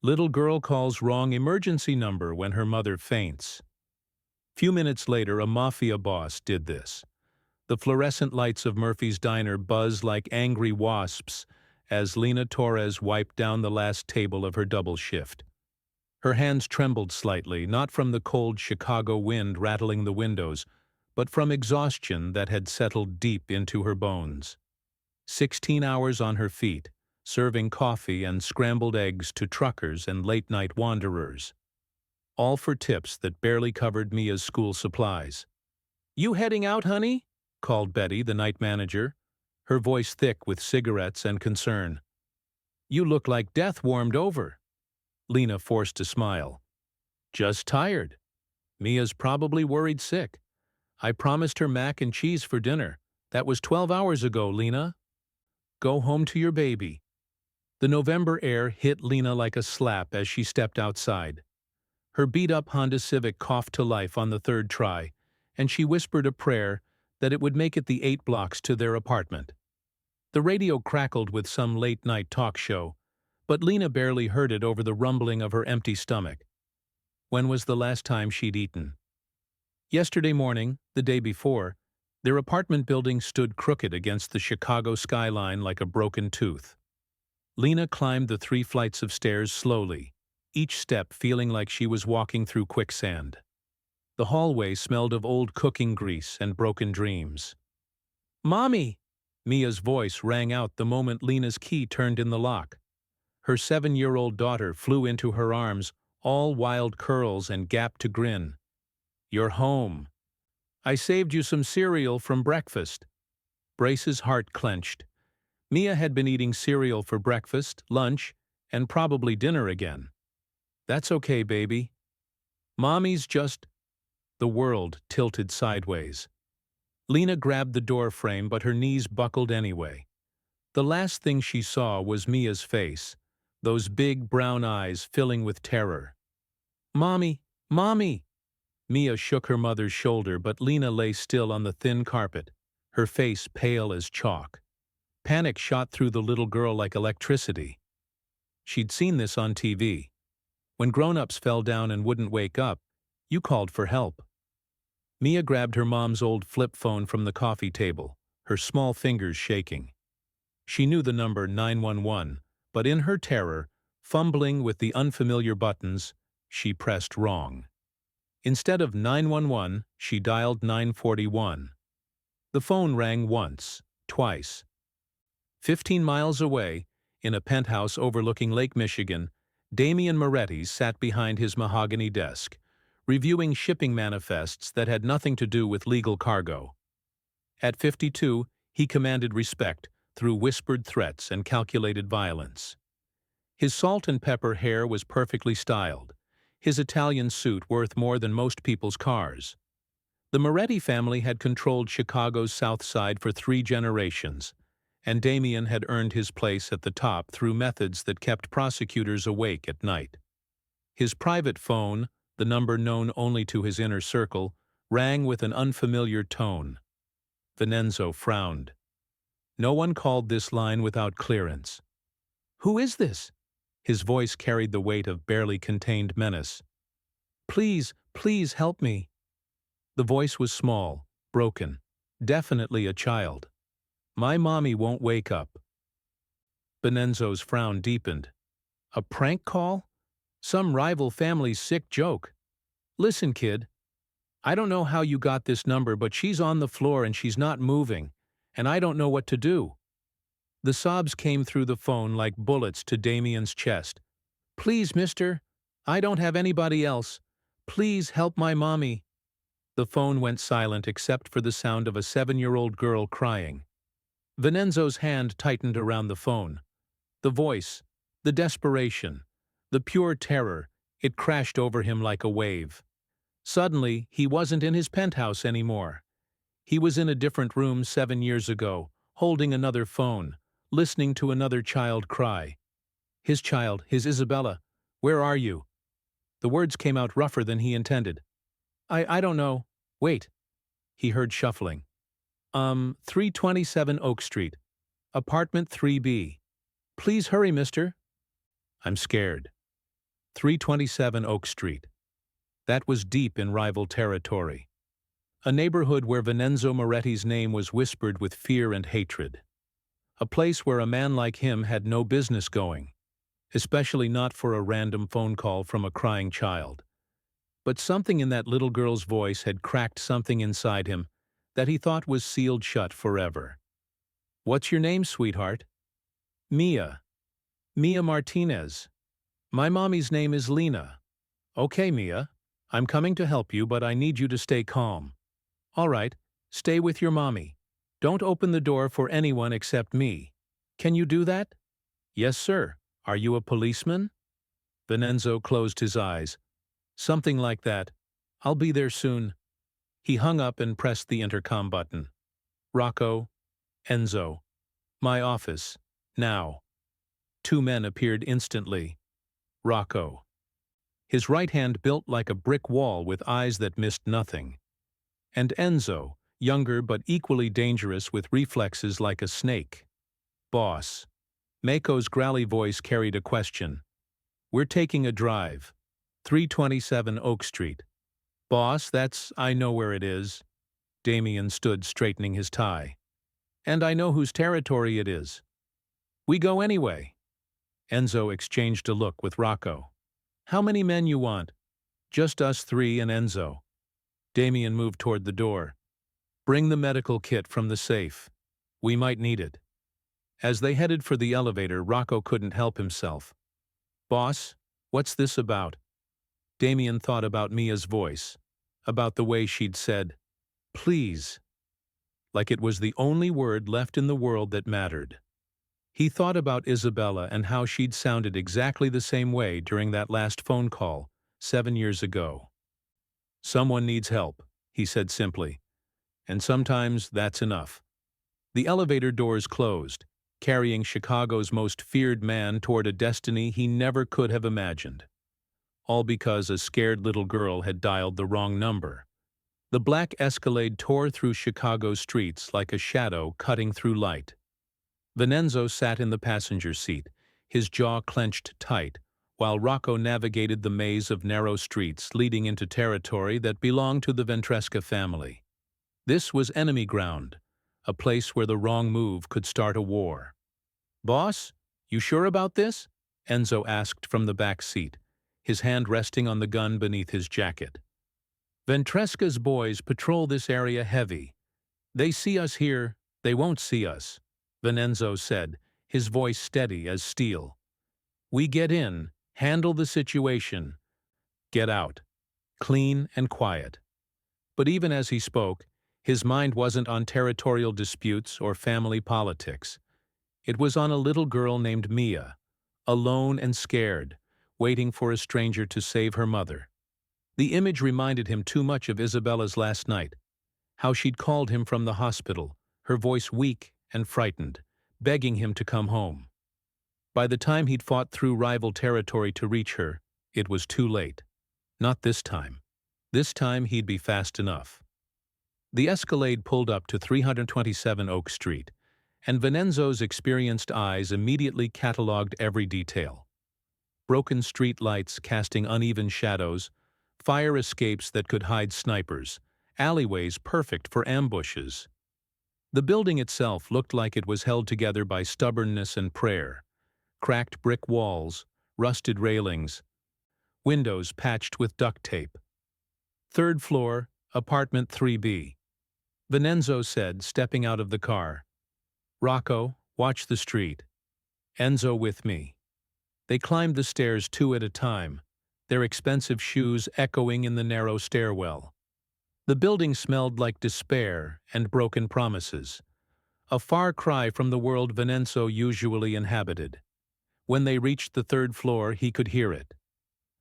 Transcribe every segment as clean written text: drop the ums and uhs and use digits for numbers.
Little girl calls wrong emergency number when her mother faints. Few minutes later, a Mafia boss did this. The fluorescent lights of Murphy's diner buzz like angry wasps as Lena Torres wiped down the last table of her double shift. Her hands trembled slightly, not from the cold Chicago wind rattling the windows, but from exhaustion that had settled deep into her bones. 16 hours on her feet, serving coffee and scrambled eggs to truckers and late-night wanderers. All for tips that barely covered Mia's school supplies. "You heading out, honey?" called Betty, the night manager, her voice thick with cigarettes and concern. "You look like death warmed over." Lena forced a smile. "Just tired. Mia's probably worried sick. I promised her mac and cheese for dinner. That was 12 hours ago, Lena. Go home to your baby." The November air hit Lena like a slap as she stepped outside. Her beat-up Honda Civic coughed to life on the third try, and she whispered a prayer that it would make it the 8 blocks to their apartment. The radio crackled with some late-night talk show, but Lena barely heard it over the rumbling of her empty stomach. When was the last time she'd eaten? Yesterday morning, the day before, their apartment building stood crooked against the Chicago skyline like a broken tooth. Lena climbed the 3 flights of stairs slowly, each step feeling like she was walking through quicksand. The hallway smelled of old cooking grease and broken dreams. "Mommy!" Mia's voice rang out the moment Lena's key turned in the lock. Her 7-year-old daughter flew into her arms, all wild curls and gap-to grin. "You're home. I saved you some cereal from breakfast." Brace's heart clenched. Mia had been eating cereal for breakfast, lunch, and probably dinner again. "That's okay, baby. Mommy's just—" The world tilted sideways. Lena grabbed the door frame, but her knees buckled anyway. The last thing she saw was Mia's face, those big brown eyes filling with terror. "Mommy! Mommy!" Mia shook her mother's shoulder, but Lena lay still on the thin carpet, her face pale as chalk. Panic shot through the little girl like electricity. She'd seen this on TV. When grown-ups fell down and wouldn't wake up, you called for help. Mia grabbed her mom's old flip phone from the coffee table, her small fingers shaking. She knew the number 911, but in her terror, fumbling with the unfamiliar buttons, she pressed wrong. Instead of 911, she dialed 941. The phone rang once, twice. 15 miles away, in a penthouse overlooking Lake Michigan, Damian Moretti sat behind his mahogany desk, reviewing shipping manifests that had nothing to do with legal cargo. At 52, he commanded respect through whispered threats and calculated violence. His salt and pepper hair was perfectly styled, his Italian suit worth more than most people's cars. The Moretti family had controlled Chicago's South Side for 3 generations, and Damian had earned his place at the top through methods that kept prosecutors awake at night. His private phone, the number known only to his inner circle, rang with an unfamiliar tone. Vincenzo frowned. No one called this line without clearance. "Who is this?" His voice carried the weight of barely contained menace. "Please, please help me." The voice was small, broken, definitely a child. "My mommy won't wake up." Vincenzo's frown deepened. "A prank call? Some rival family's sick joke. Listen, kid. I don't know how you got this number, but she's on the floor and she's not moving, and I don't know what to do." The sobs came through the phone like bullets to Damian's chest. "Please, mister. I don't have anybody else. Please help my mommy." The phone went silent except for the sound of a 7-year-old girl crying. Vincenzo's hand tightened around the phone. The voice, the desperation, the pure terror, it crashed over him like a wave. Suddenly, he wasn't in his penthouse anymore. He was in a different room 7 years ago, holding another phone, listening to another child cry. His child, his Isabella. "Where are you?" The words came out rougher than he intended. I don't know. Wait." He heard shuffling. 327 Oak Street. Apartment 3B. Please hurry, mister." "I'm scared." 327 Oak Street. That was deep in rival territory. A neighborhood where Vincenzo Moretti's name was whispered with fear and hatred. A place where a man like him had no business going, especially not for a random phone call from a crying child. But something in that little girl's voice had cracked something inside him that he thought was sealed shut forever. "What's your name, sweetheart?" "Mia. Mia Martinez. My mommy's name is Lena." "Okay, Mia. I'm coming to help you, but I need you to stay calm." "All right, stay with your mommy. Don't open the door for anyone except me. Can you do that?" "Yes, sir. Are you a policeman?" Vincenzo closed his eyes. "Something like that. I'll be there soon." He hung up and pressed the intercom button. "Rocco, Enzo. My office. Now." Two men appeared instantly. Rocco. His right hand built like a brick wall with eyes that missed nothing. And Enzo, younger but equally dangerous with reflexes like a snake. "Boss." Mako's growly voice carried a question. "We're taking a drive. 327 Oak Street." "Boss, I know where it is." Damien stood straightening his tie. "And I know whose territory it is." "We go anyway." Enzo exchanged a look with Rocco. "How many men you want?" "Just us three and Enzo." Damien moved toward the door. "Bring the medical kit from the safe. We might need it." As they headed for the elevator, Rocco couldn't help himself. "Boss, what's this about?" Damien thought about Mia's voice, about the way she'd said, "Please," like it was the only word left in the world that mattered. He thought about Isabella and how she'd sounded exactly the same way during that last phone call, 7 years ago. "Someone needs help," he said simply. "And sometimes that's enough." The elevator doors closed, carrying Chicago's most feared man toward a destiny he never could have imagined. All because a scared little girl had dialed the wrong number. The black Escalade tore through Chicago's streets like a shadow cutting through light. Vincenzo sat in the passenger seat, his jaw clenched tight, while Rocco navigated the maze of narrow streets leading into territory that belonged to the Ventresca family. This was enemy ground, a place where the wrong move could start a war. "Boss, you sure about this?" Enzo asked from the back seat, his hand resting on the gun beneath his jacket. "Ventresca's boys patrol this area heavy. They see us here, they won't see us," Vincenzo said, his voice steady as steel. "We get in, handle the situation, get out, clean and quiet." But even as he spoke, his mind wasn't on territorial disputes or family politics. It was on a little girl named Mia, alone and scared, waiting for a stranger to save her mother. The image reminded him too much of Isabella's last night, how she'd called him from the hospital, her voice weak and frightened, begging him to come home. By the time he'd fought through rival territory to reach her, it was too late. Not this time. This time he'd be fast enough. The Escalade pulled up to 327 Oak Street, and Vincenzo's experienced eyes immediately catalogued every detail. Broken street lights casting uneven shadows, fire escapes that could hide snipers, alleyways perfect for ambushes. The building itself looked like it was held together by stubbornness and prayer. Cracked brick walls, rusted railings, windows patched with duct tape. "Third floor, apartment 3B. Vincenzo said, stepping out of the car. "Rocco, watch the street. Enzo with me." They climbed the stairs 2 at a time, their expensive shoes echoing in the narrow stairwell. The building smelled like despair and broken promises, a far cry from the world Vincenzo usually inhabited. When they reached the 3rd floor, he could hear it.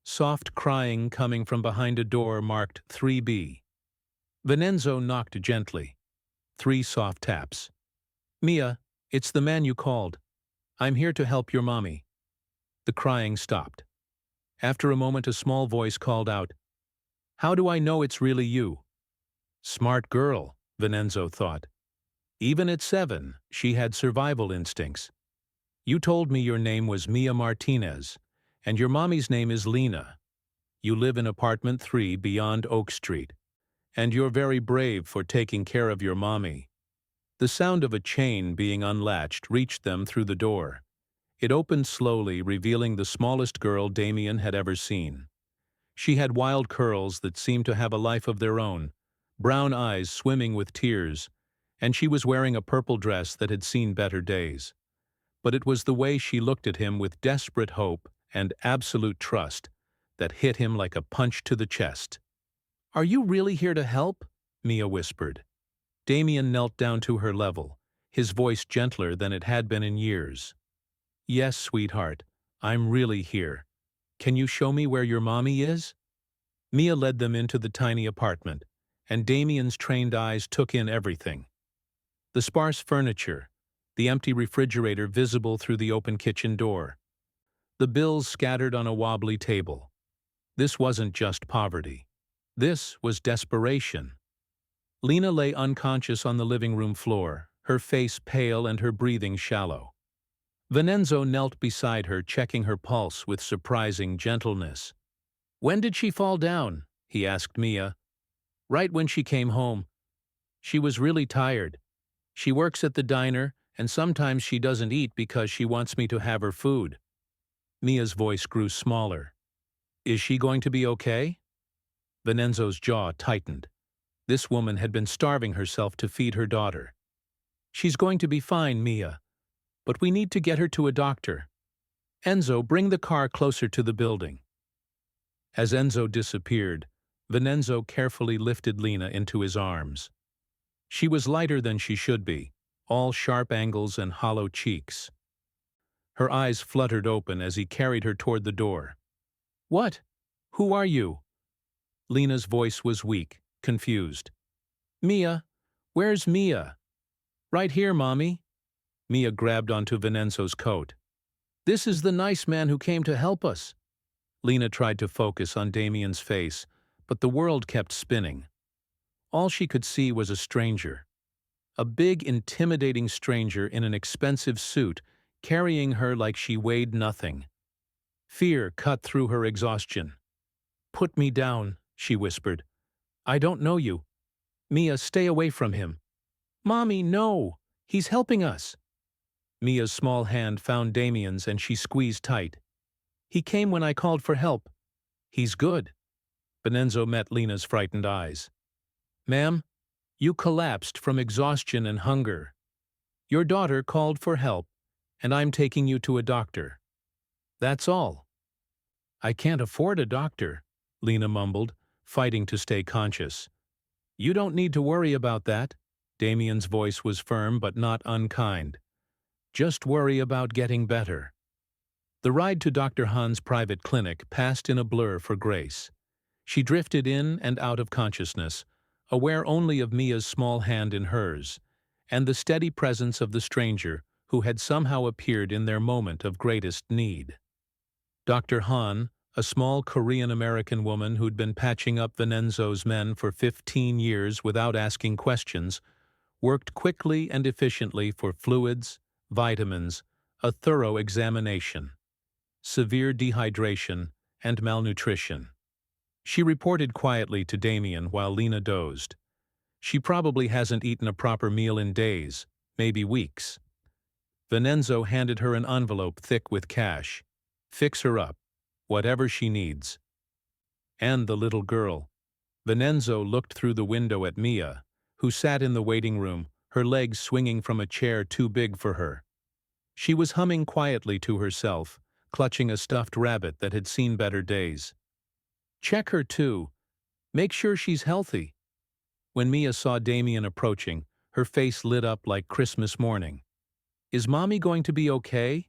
Soft crying coming from behind a door marked 3B. Vincenzo knocked gently. 3 soft taps. "Mia, it's the man you called. I'm here to help your mommy." The crying stopped. After a moment, a small voice called out, "How do I know it's really you?" Smart girl, Vincenzo thought. Even at 7, she had survival instincts. "You told me your name was Mia Martinez, And your mommy's name is Lena. You live in apartment 3 beyond Oak Street. And you're very brave for taking care of your mommy." The sound of a chain being unlatched reached them through the door. It opened slowly, revealing the smallest girl Damien had ever seen. She had wild curls that seemed to have a life of their own, brown eyes swimming with tears, and she was wearing a purple dress that had seen better days. But it was the way she looked at him with desperate hope and absolute trust that hit him like a punch to the chest. "Are you really here to help?" Mia whispered. Damien knelt down to her level, his voice gentler than it had been in years. "Yes, sweetheart, I'm really here. Can you show me where your mommy is?" Mia led them into the tiny apartment, and Damien's trained eyes took in everything. The sparse furniture, the empty refrigerator visible through the open kitchen door, the bills scattered on a wobbly table. This wasn't just poverty. This was desperation. Lena lay unconscious on the living room floor, her face pale and her breathing shallow. Vincenzo knelt beside her, checking her pulse with surprising gentleness. "When did she fall down?" he asked Mia. "Right when she came home. She was really tired. She works at the diner, and sometimes she doesn't eat because she wants me to have her food." Mia's voice grew smaller. "Is she going to be okay?" Vincenzo's jaw tightened. This woman had been starving herself to feed her daughter. "She's going to be fine, Mia. But we need to get her to a doctor. Enzo, bring the car closer to the building." As Enzo disappeared, Vincenzo carefully lifted Lena into his arms. She was lighter than she should be, all sharp angles and hollow cheeks. Her eyes fluttered open as he carried her toward the door. "What? Who are you?" Lena's voice was weak, confused. "Mia? Where's Mia?" "Right here, Mommy." Mia grabbed onto Vincenzo's coat. "This is the nice man who came to help us." Lena tried to focus on Damien's face, but the world kept spinning. All she could see was a stranger. A big, intimidating stranger in an expensive suit, carrying her like she weighed nothing. Fear cut through her exhaustion. "Put me down," she whispered. "I don't know you. Mia, stay away from him." "Mommy, no! He's helping us." Mia's small hand found Damien's and she squeezed tight. "He came when I called for help. He's good." Vincenzo met Lena's frightened eyes. "Ma'am, you collapsed from exhaustion and hunger. Your daughter called for help, and I'm taking you to a doctor. That's all." "I can't afford a doctor," Lena mumbled, fighting to stay conscious. "You don't need to worry about that." Damien's voice was firm but not unkind. "Just worry about getting better." The ride to Dr. Han's private clinic passed in a blur for Grace. She drifted in and out of consciousness, aware only of Mia's small hand in hers, and the steady presence of the stranger who had somehow appeared in their moment of greatest need. Dr. Han, a small Korean-American woman who'd been patching up Vincenzo's men for 15 years without asking questions, worked quickly and efficiently for fluids, vitamins, a thorough examination, severe dehydration, and malnutrition. She reported quietly to Damien while Lena dozed. "She probably hasn't eaten a proper meal in days, maybe weeks." Vincenzo handed her an envelope thick with cash. "Fix her up, whatever she needs." And the little girl. Vincenzo looked through the window at Mia, who sat in the waiting room, her legs swinging from a chair too big for her. She was humming quietly to herself, clutching a stuffed rabbit that had seen better days. "Check her, too. Make sure she's healthy." When Mia saw Damien approaching, her face lit up like Christmas morning. "Is Mommy going to be okay?"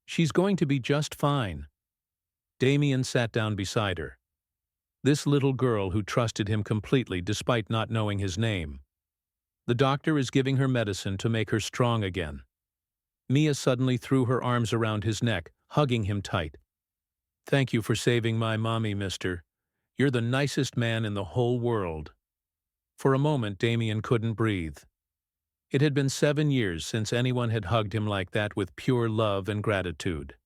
"She's going to be just fine." Damien sat down beside her. This little girl who trusted him completely despite not knowing his name. "The doctor is giving her medicine to make her strong again." Mia suddenly threw her arms around his neck, hugging him tight. "Thank you for saving my mommy, mister. You're the nicest man in the whole world." For a moment, Damien couldn't breathe. It had been 7 years since anyone had hugged him like that with pure love and gratitude.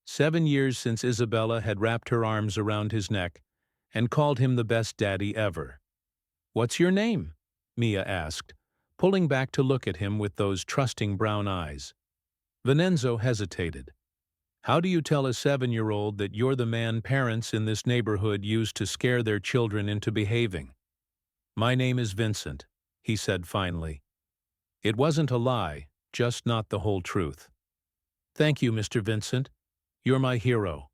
7 years since Isabella had wrapped her arms around his neck and called him the best daddy ever. "What's your name?" Mia asked, pulling back to look at him with those trusting brown eyes. Vincenzo hesitated. How do you tell a 7-year-old that you're the man parents in this neighborhood use to scare their children into behaving? "My name is Vincent," he said finally. It wasn't a lie, just not the whole truth. "Thank you, Mr. Vincent. You're my hero."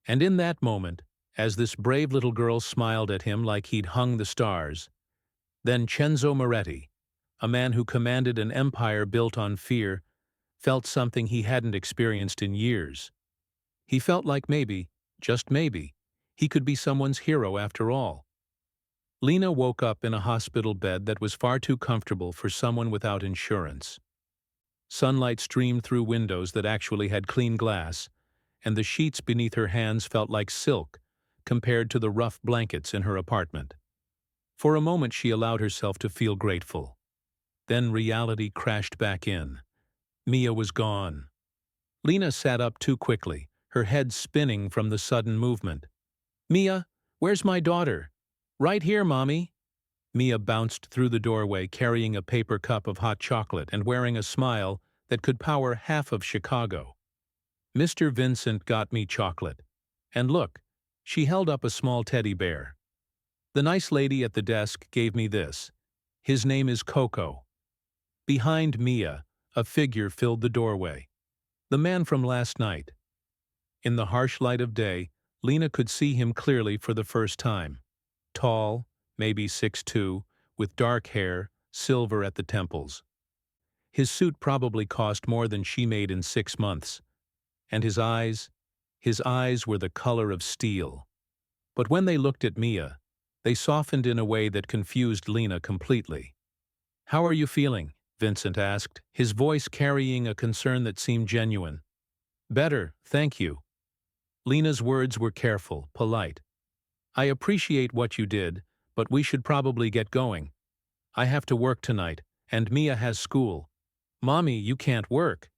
And in that moment, as this brave little girl smiled at him like he'd hung the stars, then Cenzo Moretti, a man who commanded an empire built on fear, felt something he hadn't experienced in years. He felt like maybe, just maybe, he could be someone's hero after all. Lena woke up in a hospital bed that was far too comfortable for someone without insurance. Sunlight streamed through windows that actually had clean glass, and the sheets beneath her hands felt like silk compared to the rough blankets in her apartment. For a moment she allowed herself to feel grateful. Then reality crashed back in. Mia was gone. Lena sat up too quickly, her head spinning from the sudden movement. "Mia, where's my daughter?" "Right here, Mommy." Mia bounced through the doorway carrying a paper cup of hot chocolate and wearing a smile that could power half of Chicago. "Mr. Vincent got me chocolate. And look," she held up a small teddy bear. "The nice lady at the desk gave me this. His name is Coco." Behind Mia, a figure filled the doorway. The man from last night. In the harsh light of day, Lena could see him clearly for the first time. Tall, maybe 6'2", with dark hair, silver at the temples. His suit probably cost more than she made in 6 months. And his eyes were the color of steel. But when they looked at Mia, they softened in a way that confused Lena completely. "How are you feeling?" Vincent asked, his voice carrying a concern that seemed genuine. "Better, thank you." Lena's words were careful, polite. "I appreciate what you did, but we should probably get going. I have to work tonight, and Mia has school." "Mommy, you can't work,"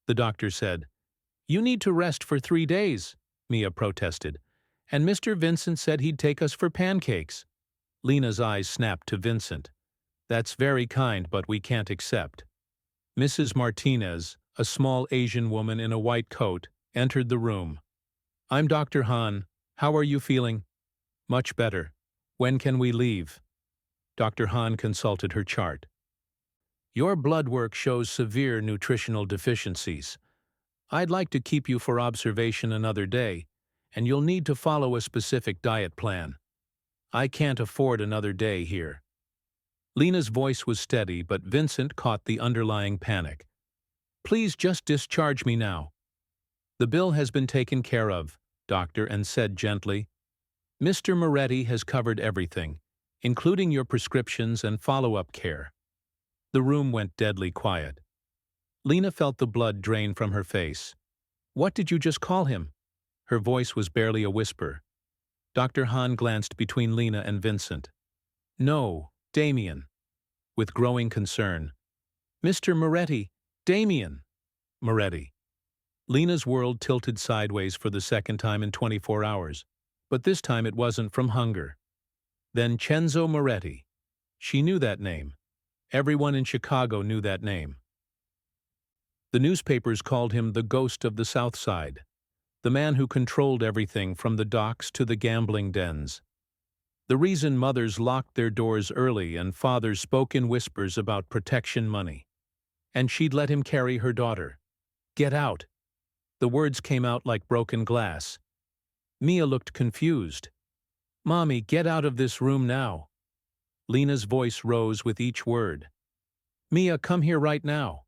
the doctor said. "You need to rest for 3 days," Mia protested. "And Mr. Vincent said he'd take us for pancakes." Lena's eyes snapped to Vincent. "That's very kind, but we can't accept." Mrs. Martinez, a small Asian woman in a white coat, entered the room. "I'm Dr. Han. How are you feeling?" "Much better. When can we leave?" Dr. Han consulted her chart. "Your blood work shows severe nutritional deficiencies. I'd like to keep you for observation another day, and you'll need to follow a specific diet plan. I can't afford another day here." Lena's voice was steady, but Vincent caught the underlying panic. "Please just discharge me now." "The bill has been taken care of," doctor and said gently. "Mr. Moretti has covered everything, including your prescriptions and follow-up care." The room went deadly quiet. Lena felt the blood drain from her face. "What did you just call him?" Her voice was barely a whisper. Dr. Han glanced between Lena and Vincent. "No, Damien," with growing concern. "Mr. Moretti, Damien." Moretti. Lena's world tilted sideways for the second time in 24 hours, but this time it wasn't from hunger. Then Cenzo Moretti. She knew that name. Everyone in Chicago knew that name. The newspapers called him the ghost of the South Side, the man who controlled everything from the docks to the gambling dens. The reason mothers locked their doors early and fathers spoke in whispers about protection money. And she'd let him carry her daughter. "Get out." The words came out like broken glass. Mia looked confused. "Mommy, get out of this room now." Lena's voice rose with each word. "Mia, come here right now."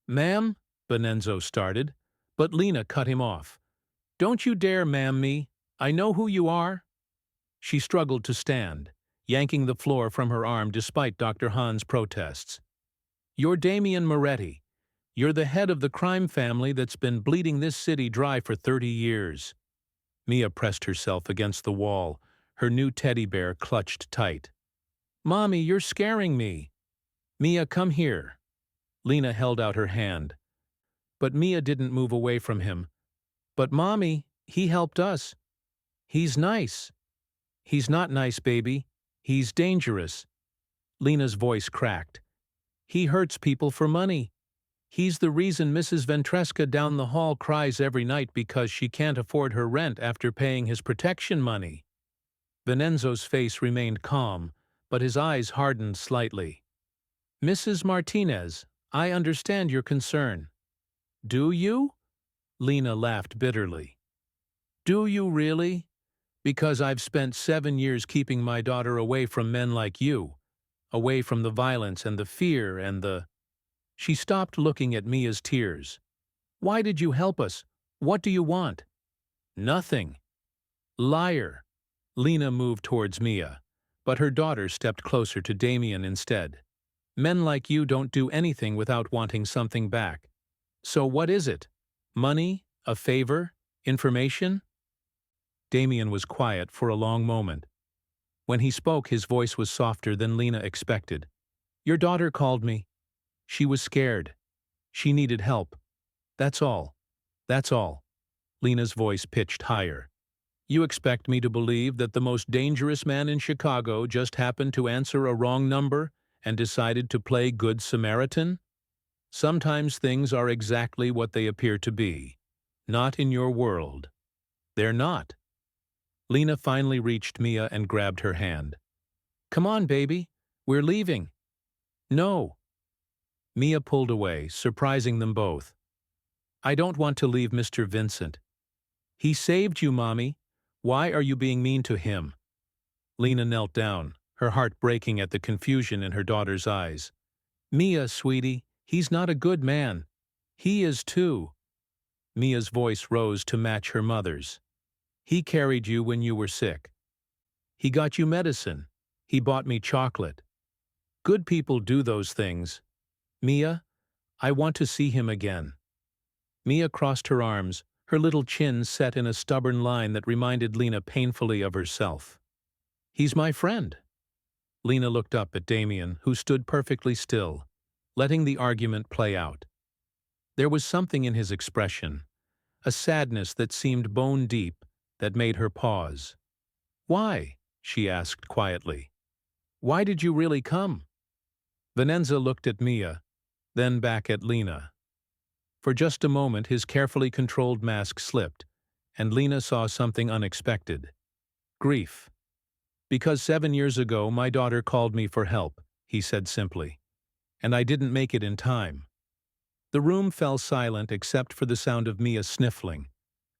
"Ma'am?" Vincenzo started, but Lena cut him off. "Don't you dare ma'am me. I know who you are." She struggled to stand, yanking the floor from her arm despite Dr. Han's protests. "You're Damien Moretti. You're the head of the crime family that's been bleeding this city dry for 30 years. Mia pressed herself against the wall, her new teddy bear clutched tight. "Mommy, you're scaring me." "Mia, come here." Lena held out her hand. But Mia didn't move away from him. But Mommy, he helped us. He's nice. He's not nice, baby. He's dangerous. Lena's voice cracked. He hurts people for money. He's the reason Mrs. Ventresca down the hall cries every night because she can't afford her rent after paying his protection money. Vincenzo's face remained calm, but his eyes hardened slightly. Mrs. Martinez, I understand your concern. Do you? Lena laughed bitterly. Do you really? Because I've spent 7 years keeping my daughter away from men like you, away from the violence and the fear and the... She stopped looking at Mia's tears. Why did you help us? What do you want? Nothing. Liar. Lena moved towards Mia, but her daughter stepped closer to Damien instead. Men like you don't do anything without wanting something back. So what is it? Money? A favor? Information? Damien was quiet for a long moment. When he spoke, his voice was softer than Lena expected. Your daughter called me. She was scared. She needed help. That's all. That's all. Lena's voice pitched higher. You expect me to believe that the most dangerous man in Chicago just happened to answer a wrong number and decided to play Good Samaritan? Sometimes things are exactly what they appear to be. Not in your world. They're not. Lena finally reached Mia and grabbed her hand. Come on, baby. We're leaving. No. Mia pulled away, surprising them both. I don't want to leave Mr. Vincent. He saved you, Mommy. Why are you being mean to him? Lena knelt down, her heart breaking at the confusion in her daughter's eyes. Mia, sweetie, he's not a good man. He is too. Mia's voice rose to match her mother's. He carried you when you were sick. He got you medicine. He bought me chocolate. Good people do those things. Mia, I want to see him again. Mia crossed her arms, her little chin set in a stubborn line that reminded Lena painfully of herself. He's my friend. Lena looked up at Damien, who stood perfectly still, letting the argument play out. There was something in his expression, a sadness that seemed bone deep, that made her pause. Why? She asked quietly. Why did you really come? Vincenzo looked at Mia, then back at Lena. For just a moment his carefully controlled mask slipped, and Lena saw something unexpected. Grief. Because 7 years ago my daughter called me for help, he said simply. And I didn't make it in time. The room fell silent except for the sound of Mia sniffling.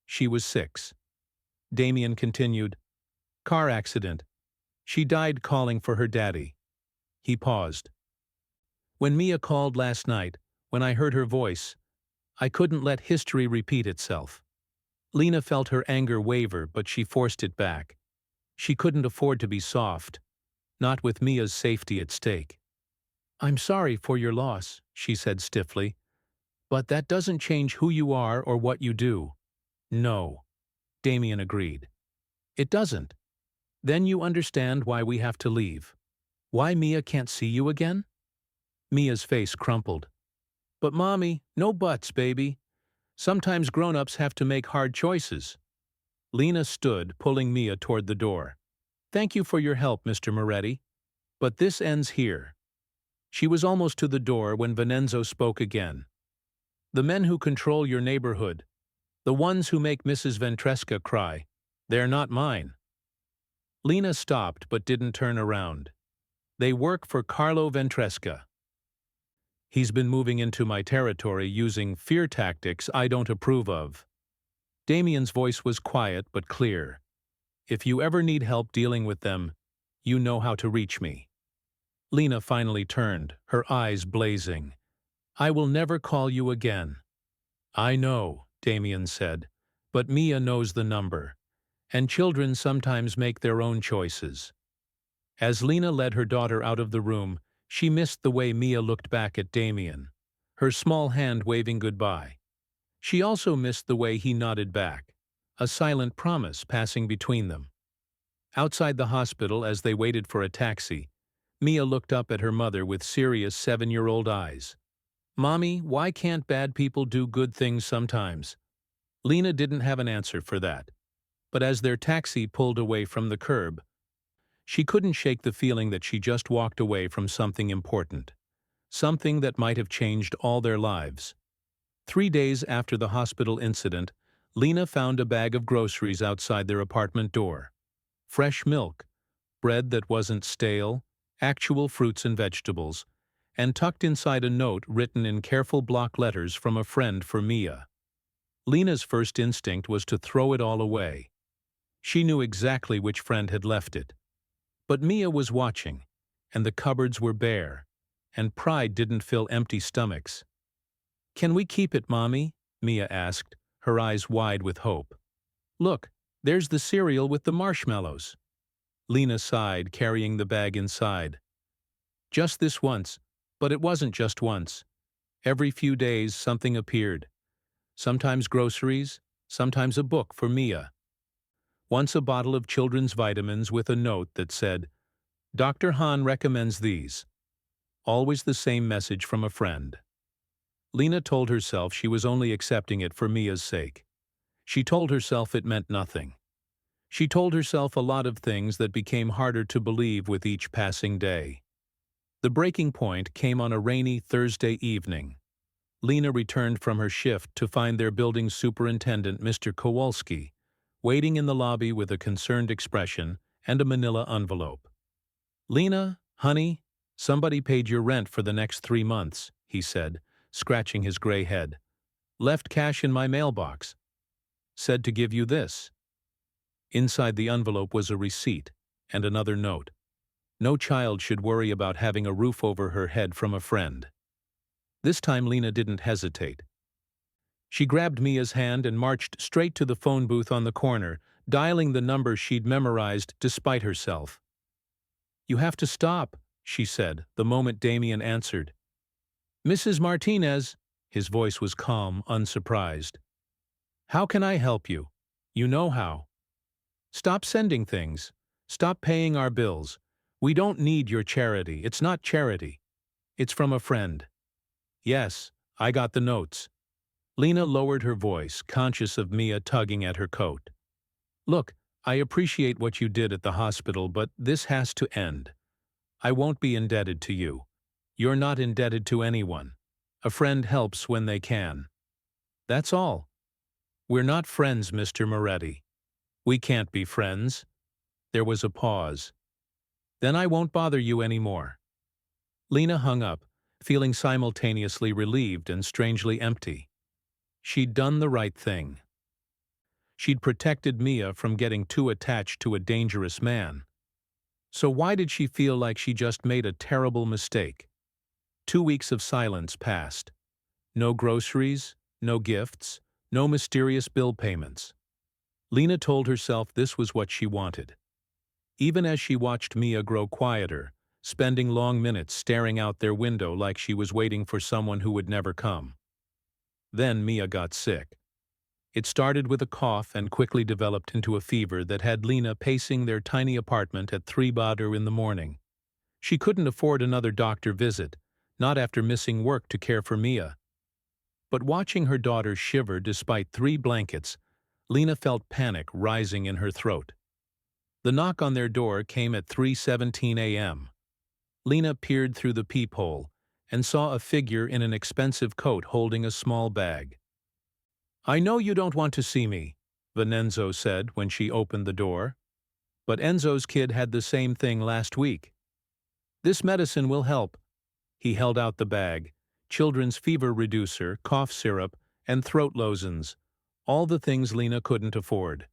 She was 6. Damien continued. Car accident. She died calling for her daddy. He paused. When Mia called last night, when I heard her voice, I couldn't let history repeat itself. Lena felt her anger waver, but she forced it back. She couldn't afford to be soft, not with Mia's safety at stake. I'm sorry for your loss, she said stiffly, but that doesn't change who you are or what you do. No, Damien agreed. It doesn't. Then you understand why we have to leave. Why Mia can't see you again? Mia's face crumpled. But Mommy, no buts, baby. Sometimes grown-ups have to make hard choices. Lena stood, pulling Mia toward the door. Thank you for your help, Mr. Moretti. But this ends here. She was almost to the door when Vincenzo spoke again. The men who control your neighborhood, the ones who make Mrs. Ventresca cry, they're not mine. Lena stopped but didn't turn around. They work for Carlo Ventresca. He's been moving into my territory using fear tactics I don't approve of. Damien's voice was quiet but clear. If you ever need help dealing with them, you know how to reach me. Lena finally turned, her eyes blazing. I will never call you again. I know, Damien said, but Mia knows the number, and children sometimes make their own choices. As Lena led her daughter out of the room, she missed the way Mia looked back at Damien, her small hand waving goodbye. She also missed the way he nodded back, a silent promise passing between them. Outside the hospital, as they waited for a taxi, Mia looked up at her mother with serious 7-year-old eyes. Mommy, why can't bad people do good things sometimes? Lena didn't have an answer for that, but as their taxi pulled away from the curb, she couldn't shake the feeling that she just walked away from something important, something that might have changed all their lives. 3 days after the hospital incident, Lena found a bag of groceries outside their apartment door. Fresh milk, bread that wasn't stale, actual fruits and vegetables, and tucked inside a note written in careful block letters from a friend for Mia. Lena's first instinct was to throw it all away. She knew exactly which friend had left it. But Mia was watching, and the cupboards were bare, and pride didn't fill empty stomachs. "Can we keep it, Mommy?" Mia asked, her eyes wide with hope. "Look, there's the cereal with the marshmallows." Lena sighed, carrying the bag inside. "Just this once," but it wasn't just once. Every few days something appeared. Sometimes groceries, sometimes a book for Mia. Once a bottle of children's vitamins with a note that said, "Dr. Han recommends these." Always the same message from a friend. Lena told herself she was only accepting it for Mia's sake. She told herself it meant nothing. She told herself a lot of things that became harder to believe with each passing day. The breaking point came on a rainy Thursday evening. Lena returned from her shift to find their building superintendent, Mr. Kowalski, waiting in the lobby with a concerned expression and a manila envelope. "Lena, honey, somebody paid your rent for the next 3 months," he said, scratching his gray head. "Left cash in my mailbox. Said to give you this." Inside the envelope was a receipt and another note. No child should worry about having a roof over her head from a friend. This time Lena didn't hesitate. She grabbed Mia's hand and marched straight to the phone booth on the corner, dialing the number she'd memorized despite herself. "You have to stop," she said, the moment Damien answered. "Mrs. Martinez," his voice was calm, unsurprised. "How can I help you? You know how. Stop sending things. Stop paying our bills. We don't need your charity. It's not charity. It's from a friend." "Yes, I got the notes." Lena lowered her voice, conscious of Mia tugging at her coat. "Look, I appreciate what you did at the hospital, but this has to end. I won't be indebted to you. You're not indebted to anyone. A friend helps when they can. That's all. We're not friends, Mr. Moretti. We can't be friends." There was a pause. "Then I won't bother you anymore." Lena hung up, feeling simultaneously relieved and strangely empty. She'd done the right thing. She'd protected Mia from getting too attached to a dangerous man. So why did she feel like she just made a terrible mistake? 2 weeks of silence passed. No groceries, no gifts, no mysterious bill payments. Lena told herself this was what she wanted. Even as she watched Mia grow quieter, spending long minutes staring out their window like she was waiting for someone who would never come. Then Mia got sick. It started with a cough and quickly developed into a fever that had Lena pacing their tiny apartment at 3 in the morning. She couldn't afford another doctor visit, not after missing work to care for Mia. But watching her daughter shiver despite 3 blankets, Lena felt panic rising in her throat. The knock on their door came at 3:17 a.m. Lena peered through the peephole and saw a figure in an expensive coat holding a small bag. "I know you don't want to see me," Vincenzo said when she opened the door. "But Enzo's kid had the same thing last week. This medicine will help." He held out the bag: children's fever reducer, cough syrup, and throat lozenges, all the things Lena couldn't afford.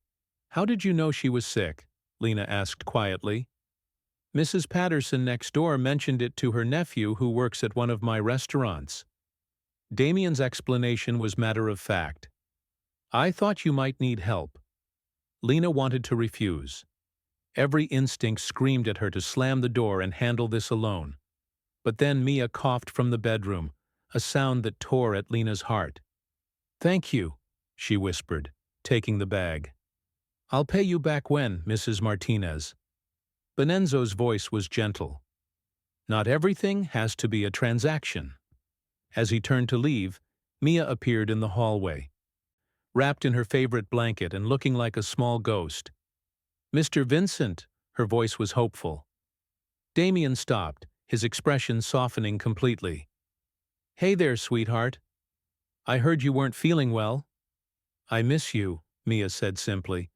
"How did you know she was sick?" Lena asked quietly. "Mrs. Patterson next door mentioned it to her nephew who works at one of my restaurants." Damien's explanation was matter of fact. "I thought you might need help." Lena wanted to refuse. Every instinct screamed at her to slam the door and handle this alone. But then Mia coughed from the bedroom, a sound that tore at Lena's heart. "Thank you," she whispered, taking the bag. "I'll pay you back when, Mrs. Martinez." Vincenzo's voice was gentle. "Not everything has to be a transaction." As he turned to leave, Mia appeared in the hallway. wrapped in her favorite blanket and looking like a small ghost. "Mr. Vincent," her voice was hopeful. Damien stopped, his expression softening completely. "Hey there, sweetheart. I heard you weren't feeling well." "I miss you," Mia said simply.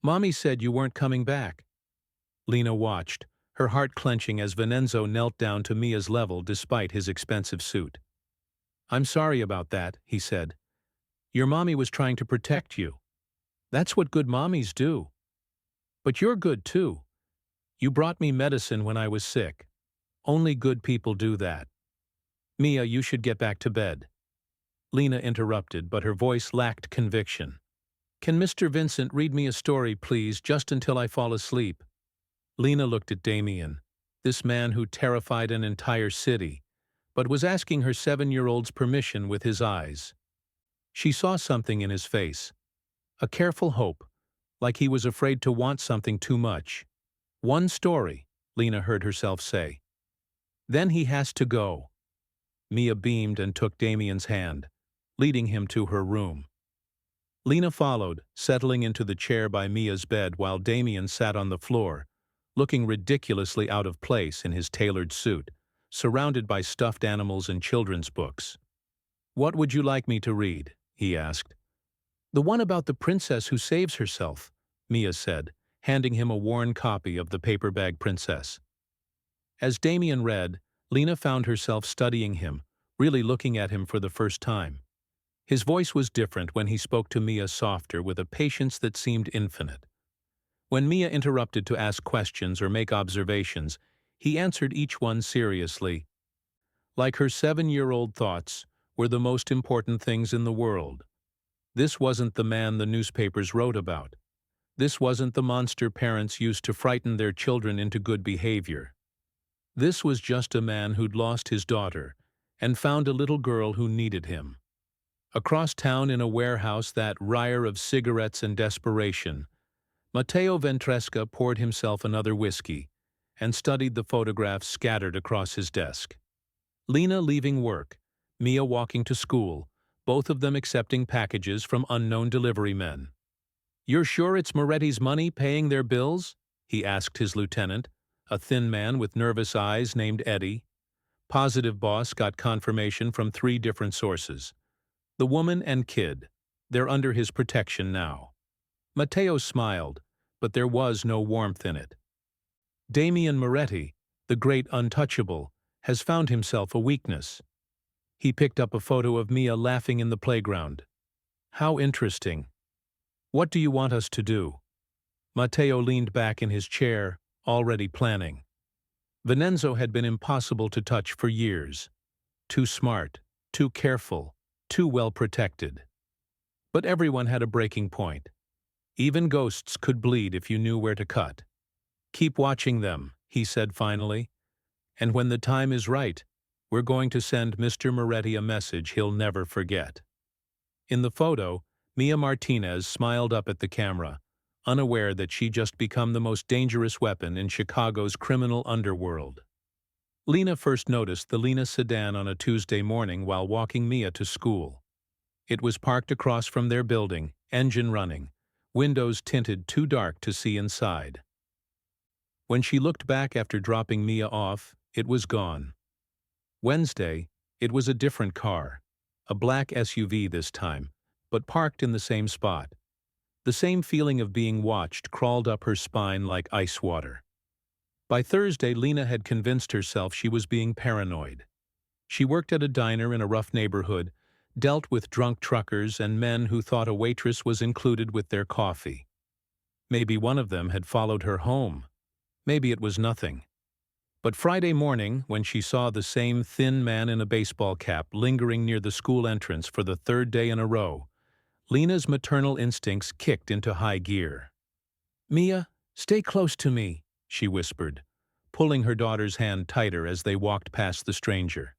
"Mommy said you weren't coming back." Lena watched, her heart clenching as Vincenzo knelt down to Mia's level despite his expensive suit. "I'm sorry about that," he said. "Your mommy was trying to protect you. That's what good mommies do. But you're good too. You brought me medicine when I was sick. Only good people do that. Mia, you should get back to bed." Lena interrupted, but her voice lacked conviction. "Can Mr. Vincent read me a story, please, just until I fall asleep?" Lena looked at Damien, this man who terrified an entire city, but was asking her 7-year-old's permission with his eyes. She saw something in his face, a careful hope, like he was afraid to want something too much. "One story," Lena heard herself say. "Then he has to go." Mia beamed and took Damien's hand, leading him to her room. Lena followed, settling into the chair by Mia's bed while Damien sat on the floor, looking ridiculously out of place in his tailored suit, surrounded by stuffed animals and children's books. "What would you like me to read?" he asked. "The one about the princess who saves herself," Mia said, handing him a worn copy of The Paper Bag Princess. As Damien read, Lena found herself studying him, really looking at him for the first time. His voice was different when he spoke to Mia, softer, with a patience that seemed infinite. When Mia interrupted to ask questions or make observations, he answered each one seriously. Like her 7-year-old thoughts were the most important things in the world. This wasn't the man the newspapers wrote about. This wasn't the monster parents used to frighten their children into good behavior. This was just a man who'd lost his daughter and found a little girl who needed him. Across town in a warehouse, that riot of cigarettes and desperation, Matteo Ventresca poured himself another whiskey and studied the photographs scattered across his desk. Lena leaving work, Mia walking to school, both of them accepting packages from unknown delivery men. "You're sure it's Moretti's money paying their bills?" he asked his lieutenant, a thin man with nervous eyes named Eddie. Positive boss got confirmation from 3 different sources. The woman and kid. They're under his protection now. Matteo smiled, but there was no warmth in it. Damien Moretti, the great untouchable, has found himself a weakness. He picked up a photo of Mia laughing in the playground. "How interesting. What do you want us to do?" Matteo leaned back in his chair, already planning. Vincenzo had been impossible to touch for years. Too smart, too careful, too well protected. But everyone had a breaking point. Even ghosts could bleed if you knew where to cut. "Keep watching them," he said finally. "And when the time is right, we're going to send Mr. Moretti a message he'll never forget." In the photo, Mia Martinez smiled up at the camera, unaware that she'd just become the most dangerous weapon in Chicago's criminal underworld. Lena first noticed the Lena sedan on a Tuesday morning while walking Mia to school. It was parked across from their building, engine running, windows tinted too dark to see inside. When she looked back after dropping Mia off, it was gone. Wednesday, it was a different car, a black SUV this time, but parked in the same spot. The same feeling of being watched crawled up her spine like ice water. By Thursday, Lena had convinced herself she was being paranoid. She worked at a diner in a rough neighborhood, dealt with drunk truckers and men who thought a waitress was included with their coffee. Maybe one of them had followed her home. Maybe it was nothing. But Friday morning, when she saw the same thin man in a baseball cap lingering near the school entrance for the 3rd day in a row, Lena's maternal instincts kicked into high gear. "Mia, stay close to me," she whispered, pulling her daughter's hand tighter as they walked past the stranger.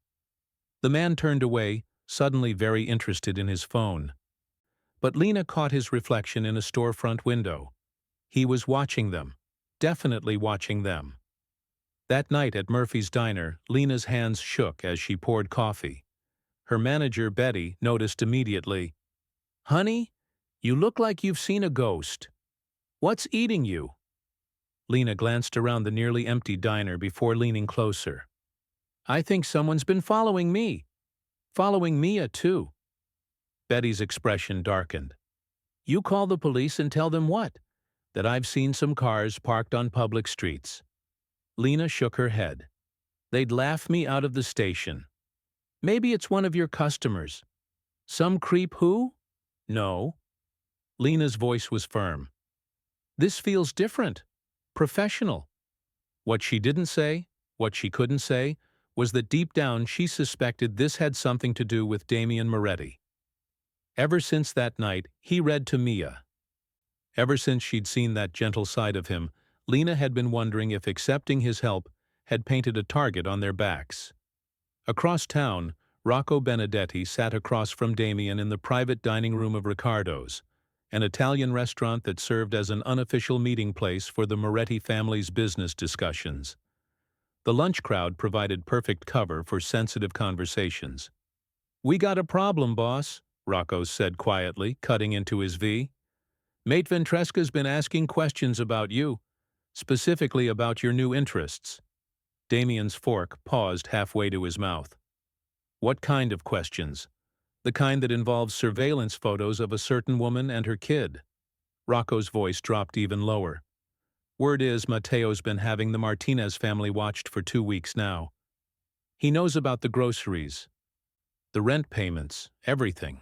The man turned away, suddenly very interested in his phone. But Lena caught his reflection in a storefront window. He was watching them, definitely watching them. That night at Murphy's Diner, Lena's hands shook as she poured coffee. Her manager, Betty, noticed immediately. "Honey, You look like you've seen a ghost. What's eating you? Lena glanced around the nearly empty diner before leaning closer. I think someone's been following me. Following Mia, too. Betty's expression darkened. You call the police and tell them what? That I've seen some cars parked on public streets. Lena shook her head. They'd laugh me out of the station. Maybe it's one of your customers. Some creep who? No. Lena's voice was firm. This feels different. Professional. What she didn't say, what she couldn't say, was that deep down she suspected this had something to do with Damian Moretti. Ever since that night, he read to Mia. Ever since she'd seen that gentle side of him, Lena had been wondering if accepting his help had painted a target on their backs. Across town, Rocco Benedetti sat across from Damian in the private dining room of Riccardo's, an Italian restaurant that served as an unofficial meeting place for the Moretti family's business discussions. The lunch crowd provided perfect cover for sensitive conversations. We got a problem, boss, Rocco said quietly, cutting into his V. Mate Ventresca's been asking questions about you, specifically about your new interests. Damian's fork paused halfway to his mouth. What kind of questions? The kind that involves surveillance photos of a certain woman and her kid. Rocco's voice dropped even lower. Word is Mateo's been having the Martinez family watched for 2 weeks now. He knows about the groceries, the rent payments, everything.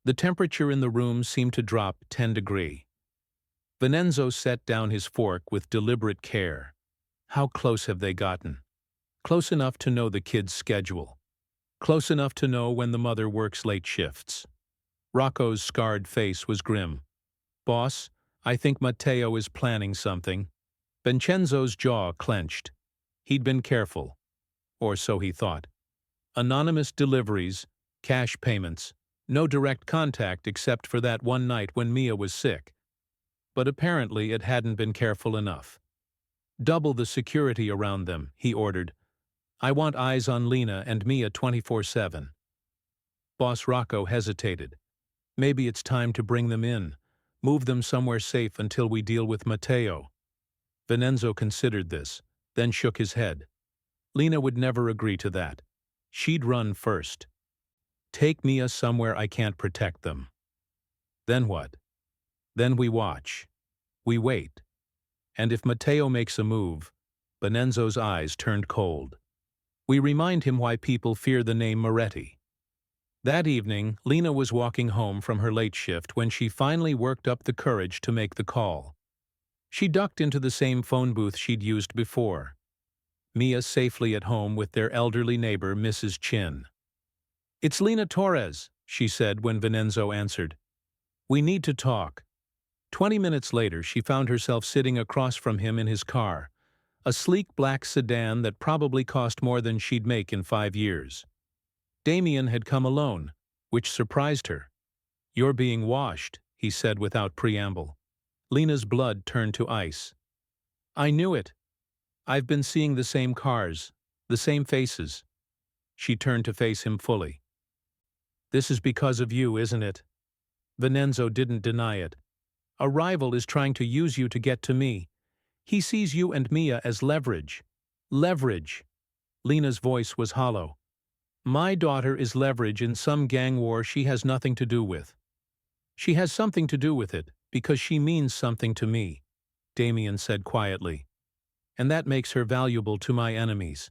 The temperature in the room seemed to drop 10 degrees. Vincenzo set down his fork with deliberate care. How close have they gotten? Close enough to know the kid's schedule. Close enough to know when the mother works late shifts. Rocco's scarred face was grim. Boss, I think Mateo is planning something. Vincenzo's jaw clenched. He'd been careful. Or so he thought. Anonymous deliveries, cash payments, no direct contact except for that one night when Mia was sick. But apparently it hadn't been careful enough. Double the security around them, he ordered. I want eyes on Lena and Mia 24/7. Boss Rocco hesitated. Maybe it's time to bring them in, move them somewhere safe until we deal with Mateo. Vincenzo considered this, then shook his head. Lena would never agree to that. She'd run first. Take Mia somewhere I can't protect them. Then what? Then we watch. We wait. And if Mateo makes a move, Vincenzo's eyes turned cold. We remind him why people fear the name Moretti. That evening, Lena was walking home from her late shift when she finally worked up the courage to make the call. She ducked into the same phone booth she'd used before. Mia safely at home with their elderly neighbor, Mrs. Chin. It's Lena Torres, she said when Vincenzo answered. We need to talk. 20 minutes later, she found herself sitting across from him in his car, a sleek black sedan that probably cost more than she'd make in 5 years. Damian had come alone, which surprised her. You're being washed, he said without preamble. Lena's blood turned to ice. I knew it. I've been seeing the same cars, the same faces. She turned to face him fully. This is because of you, isn't it? Vincenzo didn't deny it. A rival is trying to use you to get to me. He sees you and Mia as leverage. Leverage. Lena's voice was hollow. My daughter is leverage in some gang war she has nothing to do with. She has something to do with it, because she means something to me, Damian said quietly. And that makes her valuable to my enemies.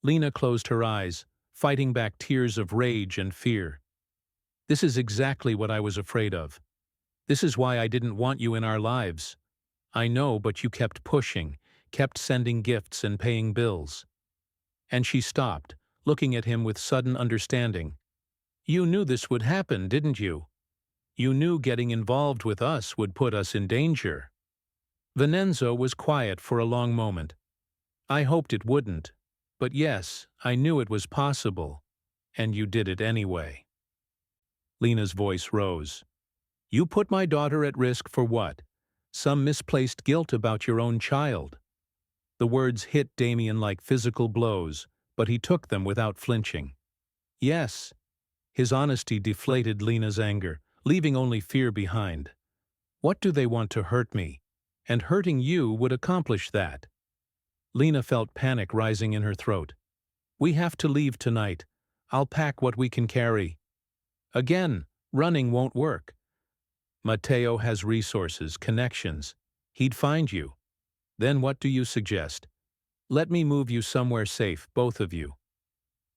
Lena closed her eyes, fighting back tears of rage and fear. This is exactly what I was afraid of. This is why I didn't want you in our lives. I know, but you kept pushing, kept sending gifts and paying bills. And she stopped, looking at him with sudden understanding. You knew this would happen, didn't you? You knew getting involved with us would put us in danger. Vincenzo was quiet for a long moment. I hoped it wouldn't. But yes, I knew it was possible. And you did it anyway. Lena's voice rose. You put my daughter at risk for what? Some misplaced guilt about your own child. The words hit Damian like physical blows, but he took them without flinching. Yes. His honesty deflated Lena's anger. leaving only fear behind. What do they want to hurt me? And hurting you would accomplish that. Lena felt panic rising in her throat. We have to leave tonight. I'll pack what we can carry. Again, running won't work. Mateo has resources, connections. He'd find you. Then what do you suggest? Let me move you somewhere safe, both of you.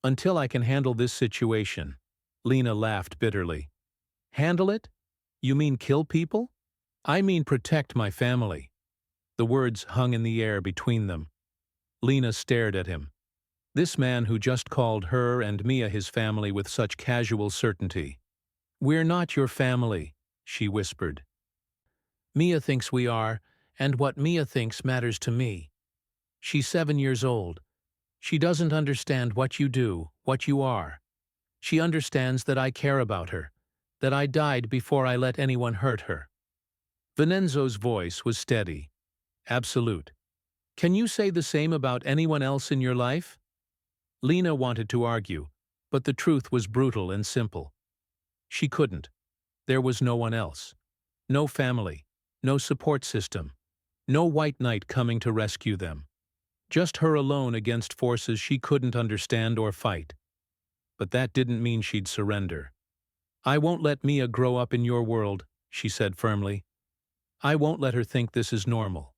Until I can handle this situation. Lena laughed bitterly. Handle it? You mean kill people? I mean protect my family. The words hung in the air between them. Lena stared at him. This man who just called her and Mia his family with such casual certainty. We're not your family, she whispered. Mia thinks we are, and what Mia thinks matters to me. She's 7 years old. She doesn't understand what you do, what you are. She understands that I care about her, that I died before I let anyone hurt her. Vincenzo's voice was steady, absolute. Can you say the same about anyone else in your life? Lena wanted to argue, but the truth was brutal and simple. She couldn't. There was no one else. No family, no support system, no white knight coming to rescue them. Just her alone against forces she couldn't understand or fight. But that didn't mean she'd surrender. I won't let Mia grow up in your world, she said firmly. I won't let her think this is normal.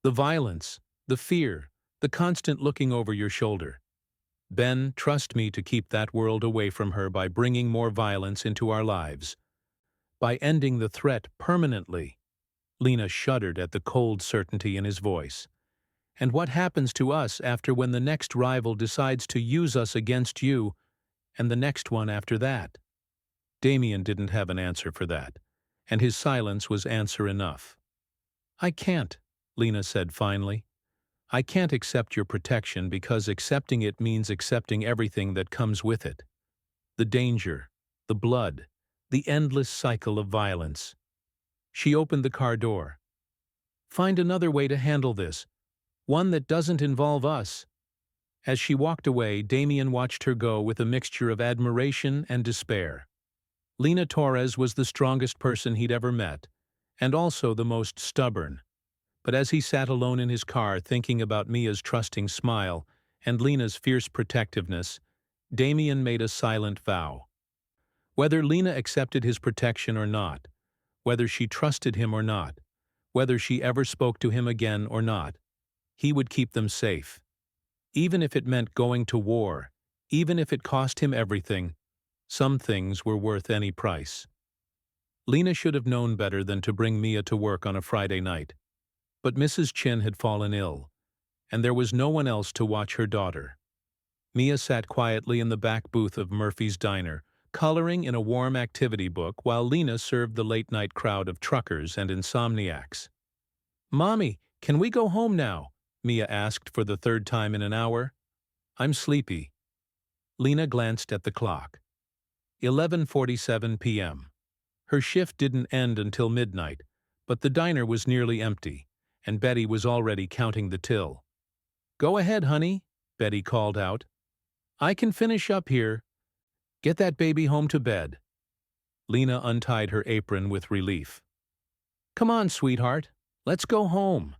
The violence, the fear, the constant looking over your shoulder. Ben, trust me to keep that world away from her by bringing more violence into our lives. By ending the threat permanently. Lena shuddered at the cold certainty in his voice. And what happens to us after when the next rival decides to use us against you, and the next one after that? Damien didn't have an answer for that, and his silence was answer enough. I can't, Lena said finally. I can't accept your protection because accepting it means accepting everything that comes with it. The danger, the blood, the endless cycle of violence. She opened the car door. Find another way to handle this, one that doesn't involve us. As she walked away, Damien watched her go with a mixture of admiration and despair. Lena Torres was the strongest person he'd ever met, and also the most stubborn. But as he sat alone in his car thinking about Mia's trusting smile and Lena's fierce protectiveness, Damien made a silent vow. Whether Lena accepted his protection or not, whether she trusted him or not, whether she ever spoke to him again or not, he would keep them safe. Even if it meant going to war, even if it cost him everything, some things were worth any price. Lena should have known better than to bring Mia to work on a Friday night. But Mrs. Chin had fallen ill, and there was no one else to watch her daughter. Mia sat quietly in the back booth of Murphy's Diner, coloring in a warm activity book while Lena served the late-night crowd of truckers and insomniacs. Mommy, can we go home now? Mia asked for the third time in an hour. I'm sleepy. Lena glanced at the clock. 11:47 p.m. Her shift didn't end until midnight, but the diner was nearly empty, and Betty was already counting the till. Go ahead, honey, Betty called out. I can finish up here. Get that baby home to bed. Lena untied her apron with relief. Come on, sweetheart, let's go home.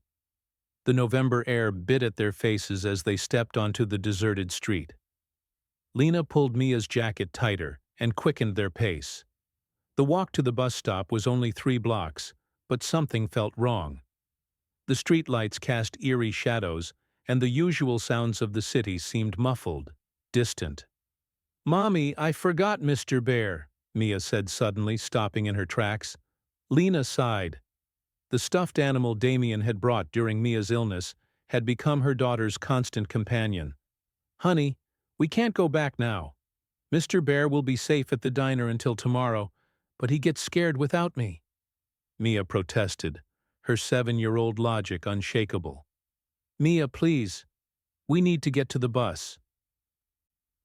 The November air bit at their faces as they stepped onto the deserted street. Lena pulled Mia's jacket tighter and quickened their pace. The walk to the bus stop was only 3 blocks, but something felt wrong. The streetlights cast eerie shadows, and the usual sounds of the city seemed muffled, distant. Mommy, I forgot Mr. Bear, Mia said suddenly, stopping in her tracks. Lena sighed. The stuffed animal Damien had brought during Mia's illness had become her daughter's constant companion. Honey, we can't go back now. Mr. Bear will be safe at the diner until tomorrow, but he gets scared without me. Mia protested, her 7-year-old logic unshakable. Mia, please. We need to get to the bus.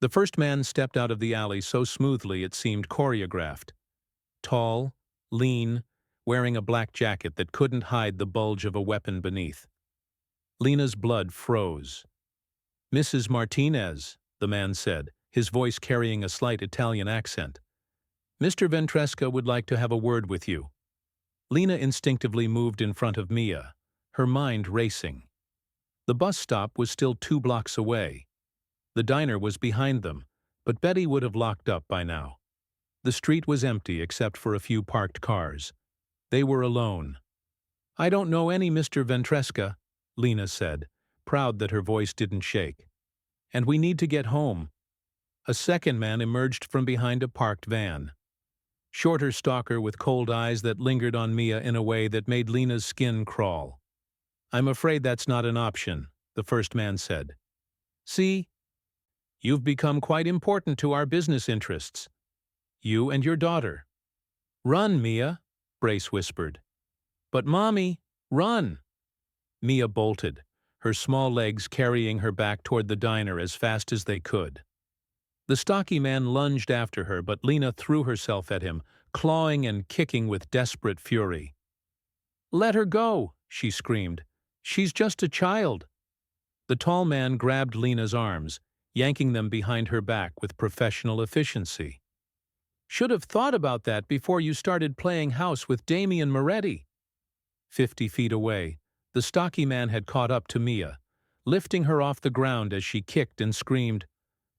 The first man stepped out of the alley so smoothly it seemed choreographed. Tall, lean, wearing a black jacket that couldn't hide the bulge of a weapon beneath. Lena's blood froze. Mrs. Martinez, the man said, his voice carrying a slight Italian accent. Mr. Ventresca would like to have a word with you. Lena instinctively moved in front of Mia, her mind racing. The bus stop was still 2 blocks away. The diner was behind them, but Betty would have locked up by now. The street was empty except for a few parked cars. They were alone. "I don't know any Mr. Ventresca," Lena said, proud that her voice didn't shake. "And we need to get home." A second man emerged from behind a parked van. Shorter stalker with cold eyes that lingered on Mia in a way that made Lena's skin crawl. "I'm afraid that's not an option," the first man said. "See? You've become quite important to our business interests. You and your daughter." "Run, Mia," Brace whispered. "But Mommy, run!" Mia bolted, her small legs carrying her back toward the diner as fast as they could. The stocky man lunged after her, but Lena threw herself at him, clawing and kicking with desperate fury. "Let her go," she screamed. "She's just a child." The tall man grabbed Lena's arms, yanking them behind her back with professional efficiency. "Should have thought about that before you started playing house with Damian Moretti." 50 feet away, the stocky man had caught up to Mia, lifting her off the ground as she kicked and screamed,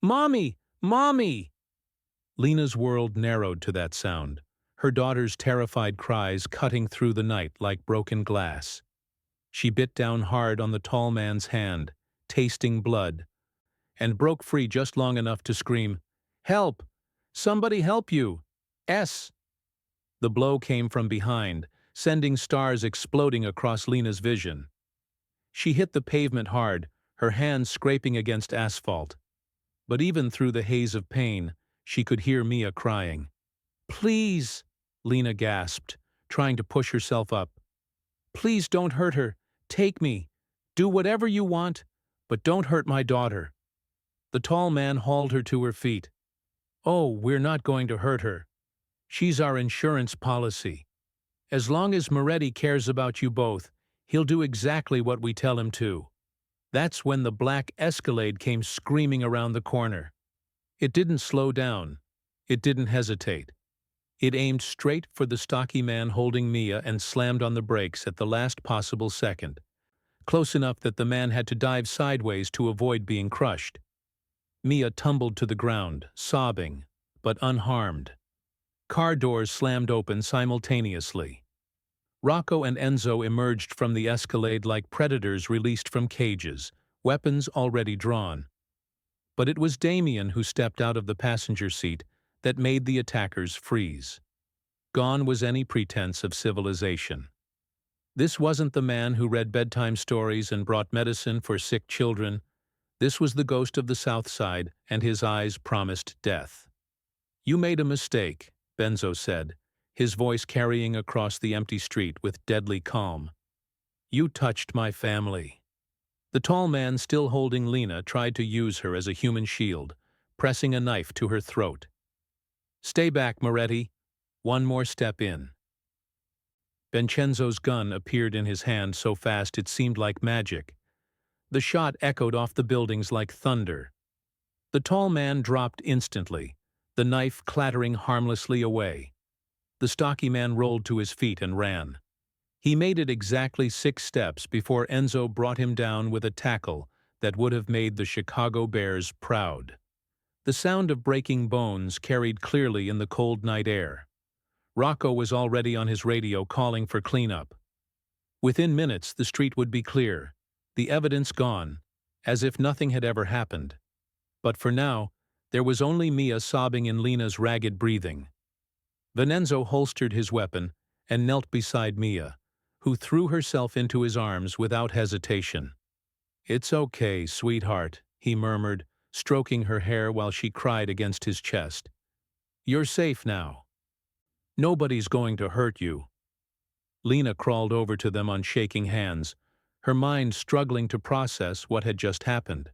"Mommy! Mommy!" Lena's world narrowed to that sound, her daughter's terrified cries cutting through the night like broken glass. She bit down hard on the tall man's hand, tasting blood, and broke free just long enough to scream, "Help! Somebody help you! S!" The blow came from behind, sending stars exploding across Lena's vision. She hit the pavement hard, her hands scraping against asphalt. But even through the haze of pain, she could hear Mia crying. "Please," Lena gasped, trying to push herself up. "Please don't hurt her. Take me. Do whatever you want, but don't hurt my daughter." The tall man hauled her to her feet. "Oh, we're not going to hurt her. She's our insurance policy. As long as Moretti cares about you both, he'll do exactly what we tell him to." That's when the black Escalade came screaming around the corner. It didn't slow down. It didn't hesitate. It aimed straight for the stocky man holding Mia and slammed on the brakes at the last possible second, close enough that the man had to dive sideways to avoid being crushed. Mia tumbled to the ground, sobbing, but unharmed. Car doors slammed open simultaneously. Rocco and Enzo emerged from the Escalade like predators released from cages, weapons already drawn. But it was Damian who stepped out of the passenger seat that made the attackers freeze. Gone was any pretense of civilization. This wasn't the man who read bedtime stories and brought medicine for sick children. This was the ghost of the South Side, and his eyes promised death. "You made a mistake," Benzo said, his voice carrying across the empty street with deadly calm. "You touched my family." The tall man, still holding Lena, tried to use her as a human shield, pressing a knife to her throat. "Stay back, Moretti. One more step in." Vincenzo's gun appeared in his hand so fast it seemed like magic. The shot echoed off the buildings like thunder. The tall man dropped instantly, the knife clattering harmlessly away. The stocky man rolled to his feet and ran. He made it exactly 6 steps before Enzo brought him down with a tackle that would have made the Chicago Bears proud. The sound of breaking bones carried clearly in the cold night air. Rocco was already on his radio calling for cleanup. Within minutes, the street would be clear, the evidence gone, as if nothing had ever happened. But for now, there was only Mia sobbing in Lena's ragged breathing. Vincenzo holstered his weapon and knelt beside Mia, who threw herself into his arms without hesitation. "It's okay, sweetheart," he murmured, stroking her hair while she cried against his chest. "You're safe now. Nobody's going to hurt you." Lena crawled over to them on shaking hands, her mind struggling to process what had just happened.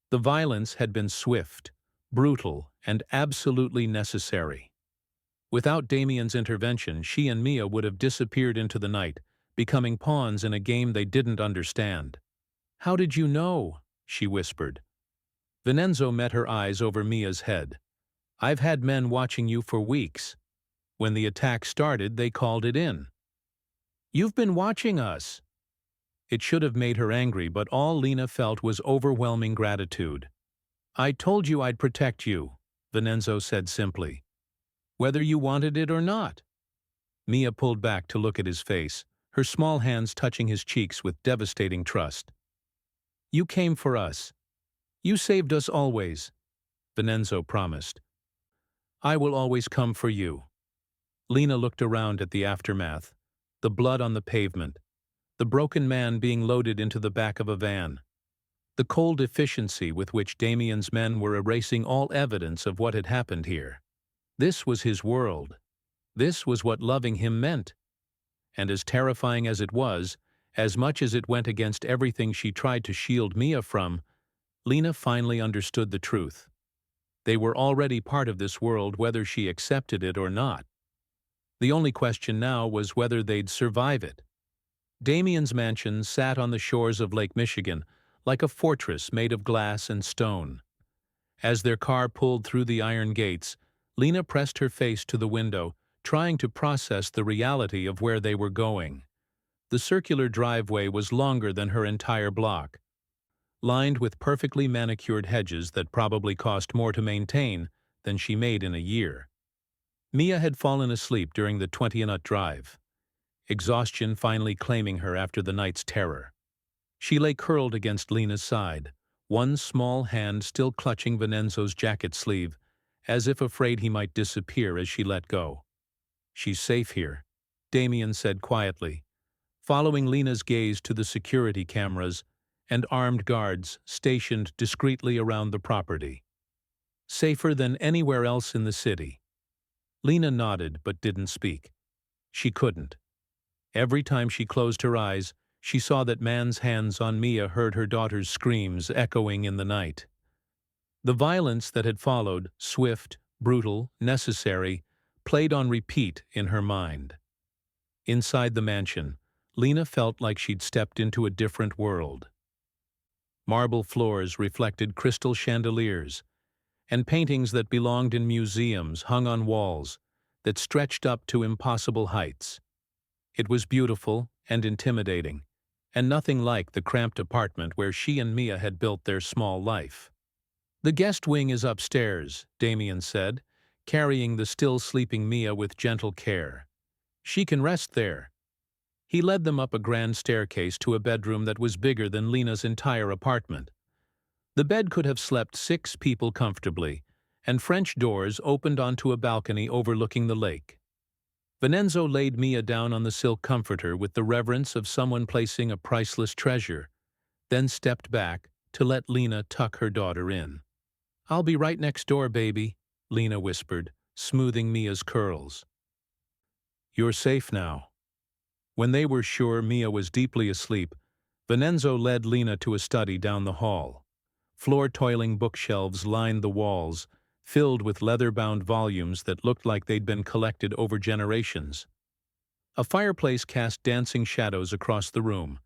The violence had been swift, brutal, and absolutely necessary. Without Damian's intervention, she and Mia would have disappeared into the night, becoming pawns in a game they didn't understand. "How did you know?" she whispered. Vincenzo met her eyes over Mia's head. I've had men watching you for weeks. When the attack started, they called it in. You've been watching us. It should have made her angry, but all Lena felt was overwhelming gratitude. I told you I'd protect you, Vincenzo said simply. Whether you wanted it or not. Mia pulled back to look at his face, her small hands touching his cheeks with devastating trust. You came for us. You saved us always, Vincenzo promised. I will always come for you. Lena looked around at the aftermath, the blood on the pavement, the broken man being loaded into the back of a van, the cold efficiency with which Damien's men were erasing all evidence of what had happened here. This was his world. This was what loving him meant. And as terrifying as it was, as much as it went against everything she tried to shield Mia from, Lena finally understood the truth. They were already part of this world whether she accepted it or not. The only question now was whether they'd survive it. Damien's mansion sat on the shores of Lake Michigan, like a fortress made of glass and stone. As their car pulled through the iron gates, Lena pressed her face to the window, trying to process the reality of where they were going. The circular driveway was longer than her entire block, lined with perfectly manicured hedges that probably cost more to maintain than she made in a year. Mia had fallen asleep during the 20-minute drive, exhaustion finally claiming her after the night's terror. She lay curled against Lena's side, one small hand still clutching Vincenzo's jacket sleeve, as if afraid he might disappear as she let go. She's safe here, Damien said quietly, following Lena's gaze to the security cameras and armed guards stationed discreetly around the property. Safer than anywhere else in the city. Lena nodded but didn't speak. She couldn't. Every time she closed her eyes, she saw that man's hands on Mia heard her daughter's screams echoing in the night. The violence that had followed, swift, brutal, necessary, played on repeat in her mind. Inside the mansion, Lena felt like she'd stepped into a different world. Marble floors reflected crystal chandeliers, and paintings that belonged in museums hung on walls that stretched up to impossible heights. It was beautiful and intimidating, and nothing like the cramped apartment where she and Mia had built their small life. The guest wing is upstairs, Damien said, carrying the still sleeping Mia with gentle care. She can rest there. He led them up a grand staircase to a bedroom that was bigger than Lena's entire apartment. The bed could have slept 6 people comfortably, and French doors opened onto a balcony overlooking the lake. Vincenzo laid Mia down on the silk comforter with the reverence of someone placing a priceless treasure, then stepped back to let Lena tuck her daughter in. "I'll be right next door, baby," Lena whispered, smoothing Mia's curls. "You're safe now." When they were sure Mia was deeply asleep, Vincenzo led Lena to a study down the hall. Floor-toiling bookshelves lined the walls, filled with leather-bound volumes that looked like they'd been collected over generations. A fireplace cast dancing shadows across the room,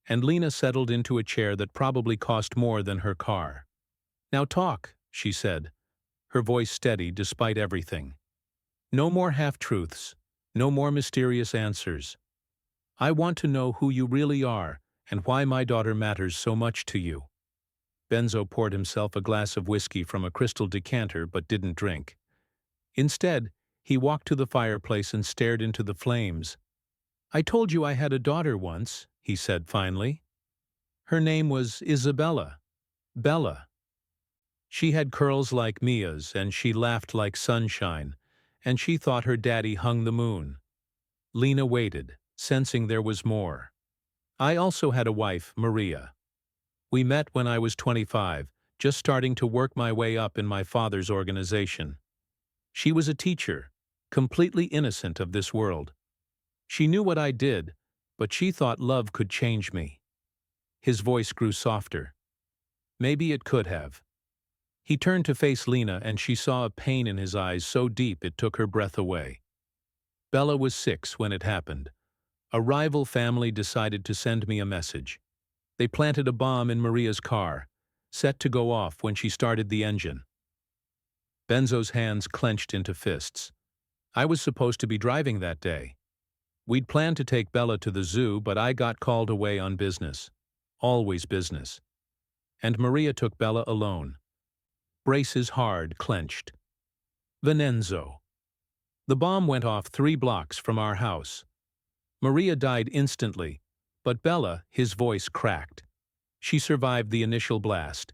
and Lena settled into a chair that probably cost more than her car. "Now talk," she said, her voice steady despite everything. "No more half-truths, no more mysterious answers. I want to know who you really are and why my daughter matters so much to you." Benzo poured himself a glass of whiskey from a crystal decanter but didn't drink. Instead, he walked to the fireplace and stared into the flames. "I told you I had a daughter once," he said finally. "Her name was Isabella. Bella. She had curls like Mia's, and she laughed like sunshine, and she thought her daddy hung the moon." Lena waited, sensing there was more. "I also had a wife, Maria. We met when I was 25, just starting to work my way up in my father's organization. She was a teacher, completely innocent of this world. She knew what I did, but she thought love could change me." His voice grew softer. "Maybe it could have." He turned to face Lena, and she saw a pain in his eyes so deep it took her breath away. "Bella was 6 when it happened. A rival family decided to send me a message. They planted a bomb in Maria's car, set to go off when she started the engine. Benzo's hands clenched into fists. I was supposed to be driving that day. We'd planned to take Bella to the zoo, but I got called away on business. Always business. And Maria took Bella alone. Braces hard, clenched. Venenzo. The bomb went off 3 blocks from our house. Maria died instantly, but Bella, his voice cracked. She survived the initial blast.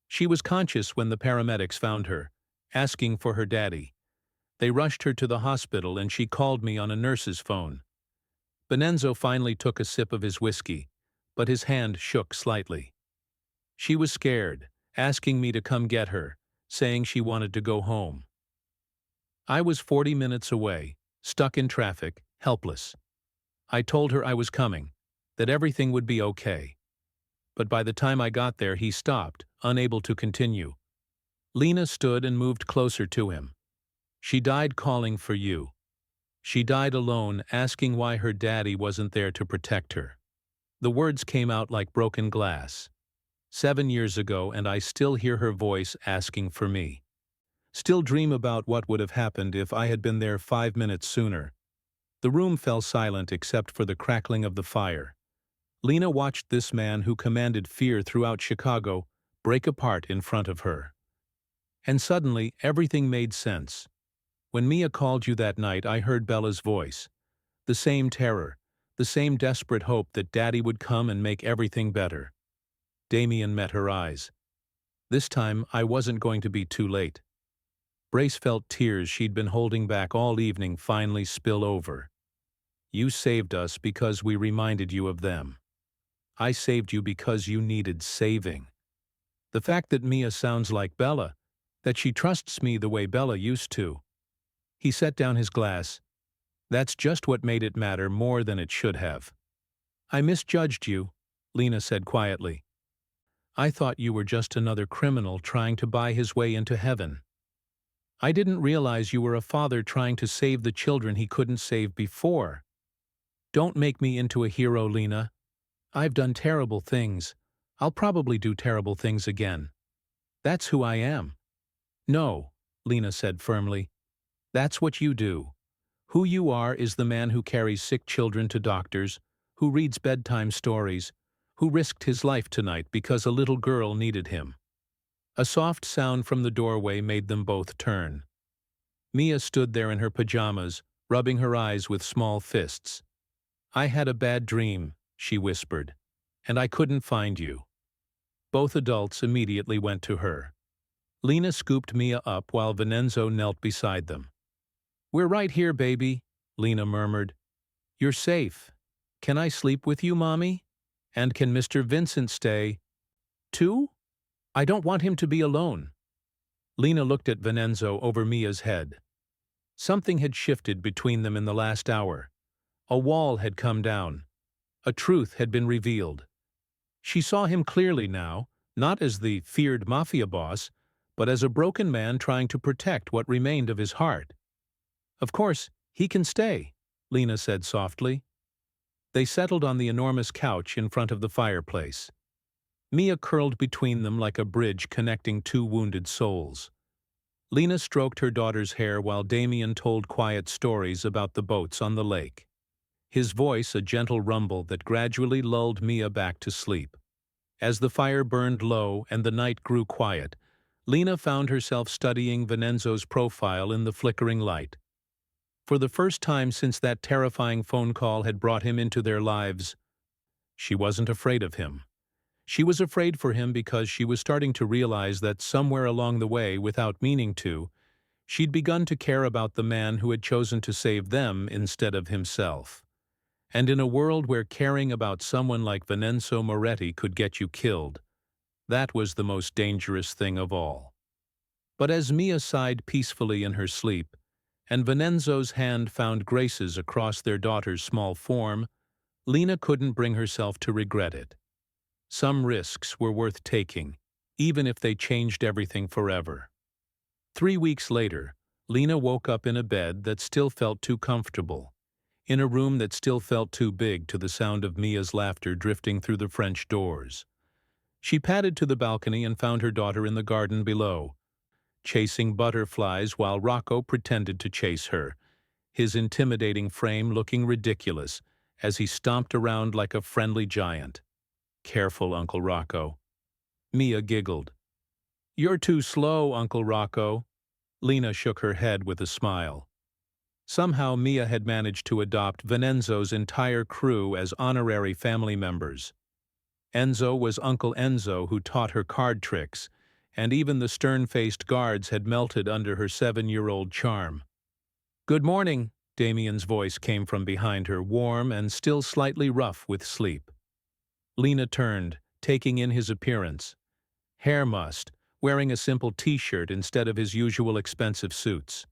She was conscious when the paramedics found her, asking for her daddy. They rushed her to the hospital and she called me on a nurse's phone. Benenzo finally took a sip of his whiskey, but his hand shook slightly. She was scared, asking me to come get her, saying she wanted to go home. I was 40 minutes away, stuck in traffic, helpless. I told her I was coming, that everything would be okay. But by the time I got there, he stopped, unable to continue. Lena stood and moved closer to him. She died calling for you. She died alone, asking why her daddy wasn't there to protect her. The words came out like broken glass. 7 years ago, and I still hear her voice asking for me. Still dream about what would have happened if I had been there 5 minutes sooner. The room fell silent except for the crackling of the fire. Lena watched this man who commanded fear throughout Chicago break apart in front of her. And suddenly, everything made sense. When Mia called you that night, I heard Bella's voice. The same terror, the same desperate hope that Daddy would come and make everything better. Damien met her eyes. This time, I wasn't going to be too late. Brace felt tears she'd been holding back all evening finally spill over. You saved us because we reminded you of them. I saved you because you needed saving. The fact that Mia sounds like Bella, that she trusts me the way Bella used to. He set down his glass. That's just what made it matter more than it should have. I misjudged you, Lena said quietly. I thought you were just another criminal trying to buy his way into heaven. I didn't realize you were a father trying to save the children he couldn't save before. Don't make me into a hero, Lena. I've done terrible things. I'll probably do terrible things again. That's who I am. No, Lena said firmly. That's what you do. Who you are is the man who carries sick children to doctors, who reads bedtime stories, who risked his life tonight because a little girl needed him. A soft sound from the doorway made them both turn. Mia stood there in her pajamas, rubbing her eyes with small fists. I had a bad dream, she whispered, and I couldn't find you. Both adults immediately went to her. Lena scooped Mia up while Venenzo knelt beside them. We're right here, baby, Lena murmured. You're safe. Can I sleep with you, Mommy? And can Mr. Vincent stay, too? I don't want him to be alone. Lena looked at Venenzo over Mia's head. Something had shifted between them in the last hour. A wall had come down. A truth had been revealed. She saw him clearly now, not as the feared Mafia boss, but as a broken man trying to protect what remained of his heart. Of course, he can stay, Lena said softly. They settled on the enormous couch in front of the fireplace. Mia curled between them like a bridge connecting 2 wounded souls. Lena stroked her daughter's hair while Damien told quiet stories about the boats on the lake. His voice a gentle rumble that gradually lulled Mia back to sleep. As the fire burned low and the night grew quiet, Lena found herself studying Venenzo's profile in the flickering light. For the first time since that terrifying phone call had brought him into their lives, she wasn't afraid of him. She was afraid for him because she was starting to realize that somewhere along the way, without meaning to, she'd begun to care about the man who had chosen to save them instead of himself. And in a world where caring about someone like Venenzo Moretti could get you killed, that was the most dangerous thing of all. But as Mia sighed peacefully in her sleep, and Venenzo's hand found graces across their daughter's small form, Lena couldn't bring herself to regret it. Some risks were worth taking, even if they changed everything forever. 3 weeks later, Lena woke up in a bed that still felt too comfortable, in a room that still felt too big to the sound of Mia's laughter drifting through the French doors. She padded to the balcony and found her daughter in the garden below, chasing butterflies while Rocco pretended to chase her, his intimidating frame looking ridiculous as he stomped around like a friendly giant. "Careful, Uncle Rocco." Mia giggled. "You're too slow, Uncle Rocco." Lena shook her head with a smile. Somehow Mia had managed to adopt Vincenzo's entire crew as honorary family members. Enzo was Uncle Enzo who taught her card tricks, and even the stern-faced guards had melted under her 7-year-old charm. "Good morning," Damien's voice came from behind her, warm and still slightly rough with sleep. Lena turned, taking in his appearance. Hair mussed, wearing a simple t-shirt instead of his usual expensive suits.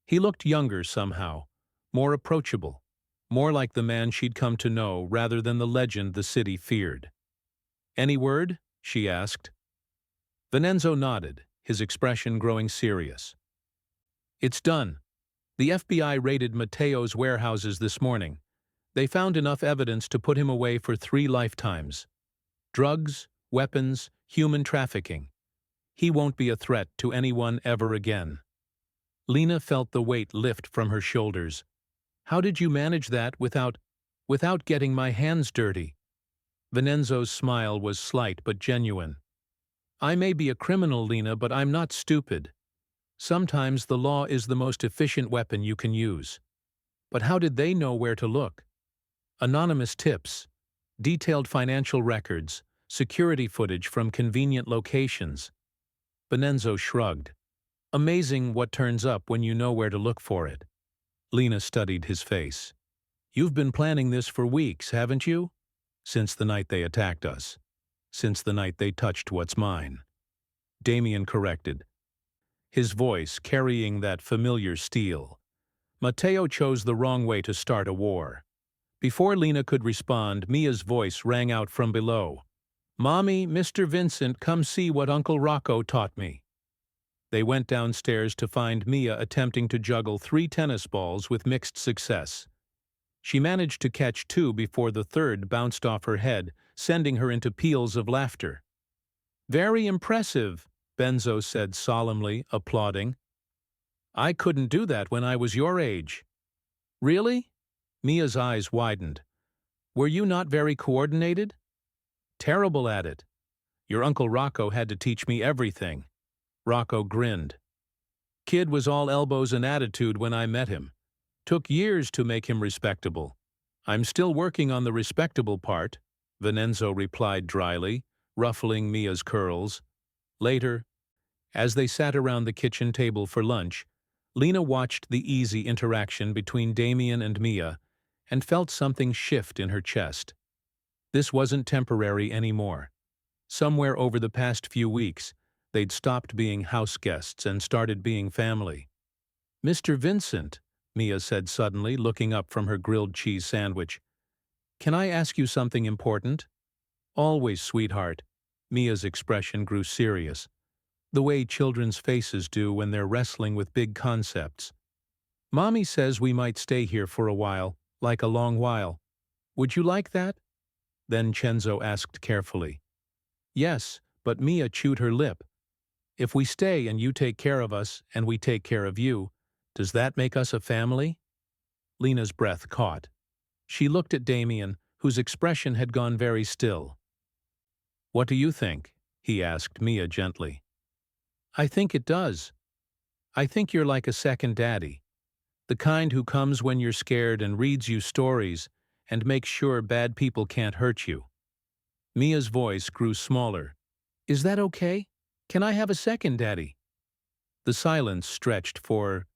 He looked younger somehow, more approachable, more like the man she'd come to know rather than the legend the city feared. "Any word?" she asked. Vincenzo nodded, his expression growing serious. "It's done. The FBI raided Matteo's warehouses this morning. They found enough evidence to put him away for 3 lifetimes. Drugs, weapons, human trafficking. He won't be a threat to anyone ever again." Lena felt the weight lift from her shoulders. "How did you manage that without getting my hands dirty?" Vincenzo's smile was slight but genuine. "I may be a criminal, Lena, but I'm not stupid. Sometimes the law is the most efficient weapon you can use. But how did they know where to look? Anonymous tips, detailed financial records, security footage from convenient locations." Vincenzo shrugged. "Amazing what turns up when you know where to look for it." Lena studied his face. "You've been planning this for weeks, haven't you? Since the night they attacked us. Since the night they touched what's mine." Damien corrected, his voice carrying that familiar steel. "Matteo chose the wrong way to start a war." Before Lena could respond, Mia's voice rang out from below. "Mommy, Mr. Vincent, come see what Uncle Rocco taught me." They went downstairs to find Mia attempting to juggle 3 tennis balls with mixed success. She managed to catch 2 before the third bounced off her head, sending her into peals of laughter. "Very impressive," Benzo said solemnly, applauding. "I couldn't do that when I was your age." "Really?" Mia's eyes widened. "Were you not very coordinated?" "Terrible at it. Your Uncle Rocco had to teach me everything." Rocco grinned. "Kid was all elbows and attitude when I met him. Took years to make him respectable." "I'm still working on the respectable part," Vincenzo replied dryly, ruffling Mia's curls. Later, as they sat around the kitchen table for lunch, Lena watched the easy interaction between Damien and Mia and felt something shift in her chest. This wasn't temporary anymore. Somewhere over the past few weeks, they'd stopped being house guests and started being family. "Mr. Vincent," Mia said suddenly, looking up from her grilled cheese sandwich, "can I ask you something important?" "Always, sweetheart." Mia's expression grew serious, the way children's faces do when they're wrestling with big concepts. "Mommy says we might stay here for a while, like a long while. Would you like that?" Then Cenzo asked carefully. "Yes," but Mia chewed her lip. "If we stay and you take care of us and we take care of you, does that make us a family?" Lena's breath caught. She looked at Damien, whose expression had gone very still. "What do you think?" he asked Mia gently. "I think it does. I think you're like a second daddy. The kind who comes when you're scared and reads you stories and makes sure bad people can't hurt you." Mia's voice grew smaller. "Is that okay? Can I have a second daddy?" The silence stretched for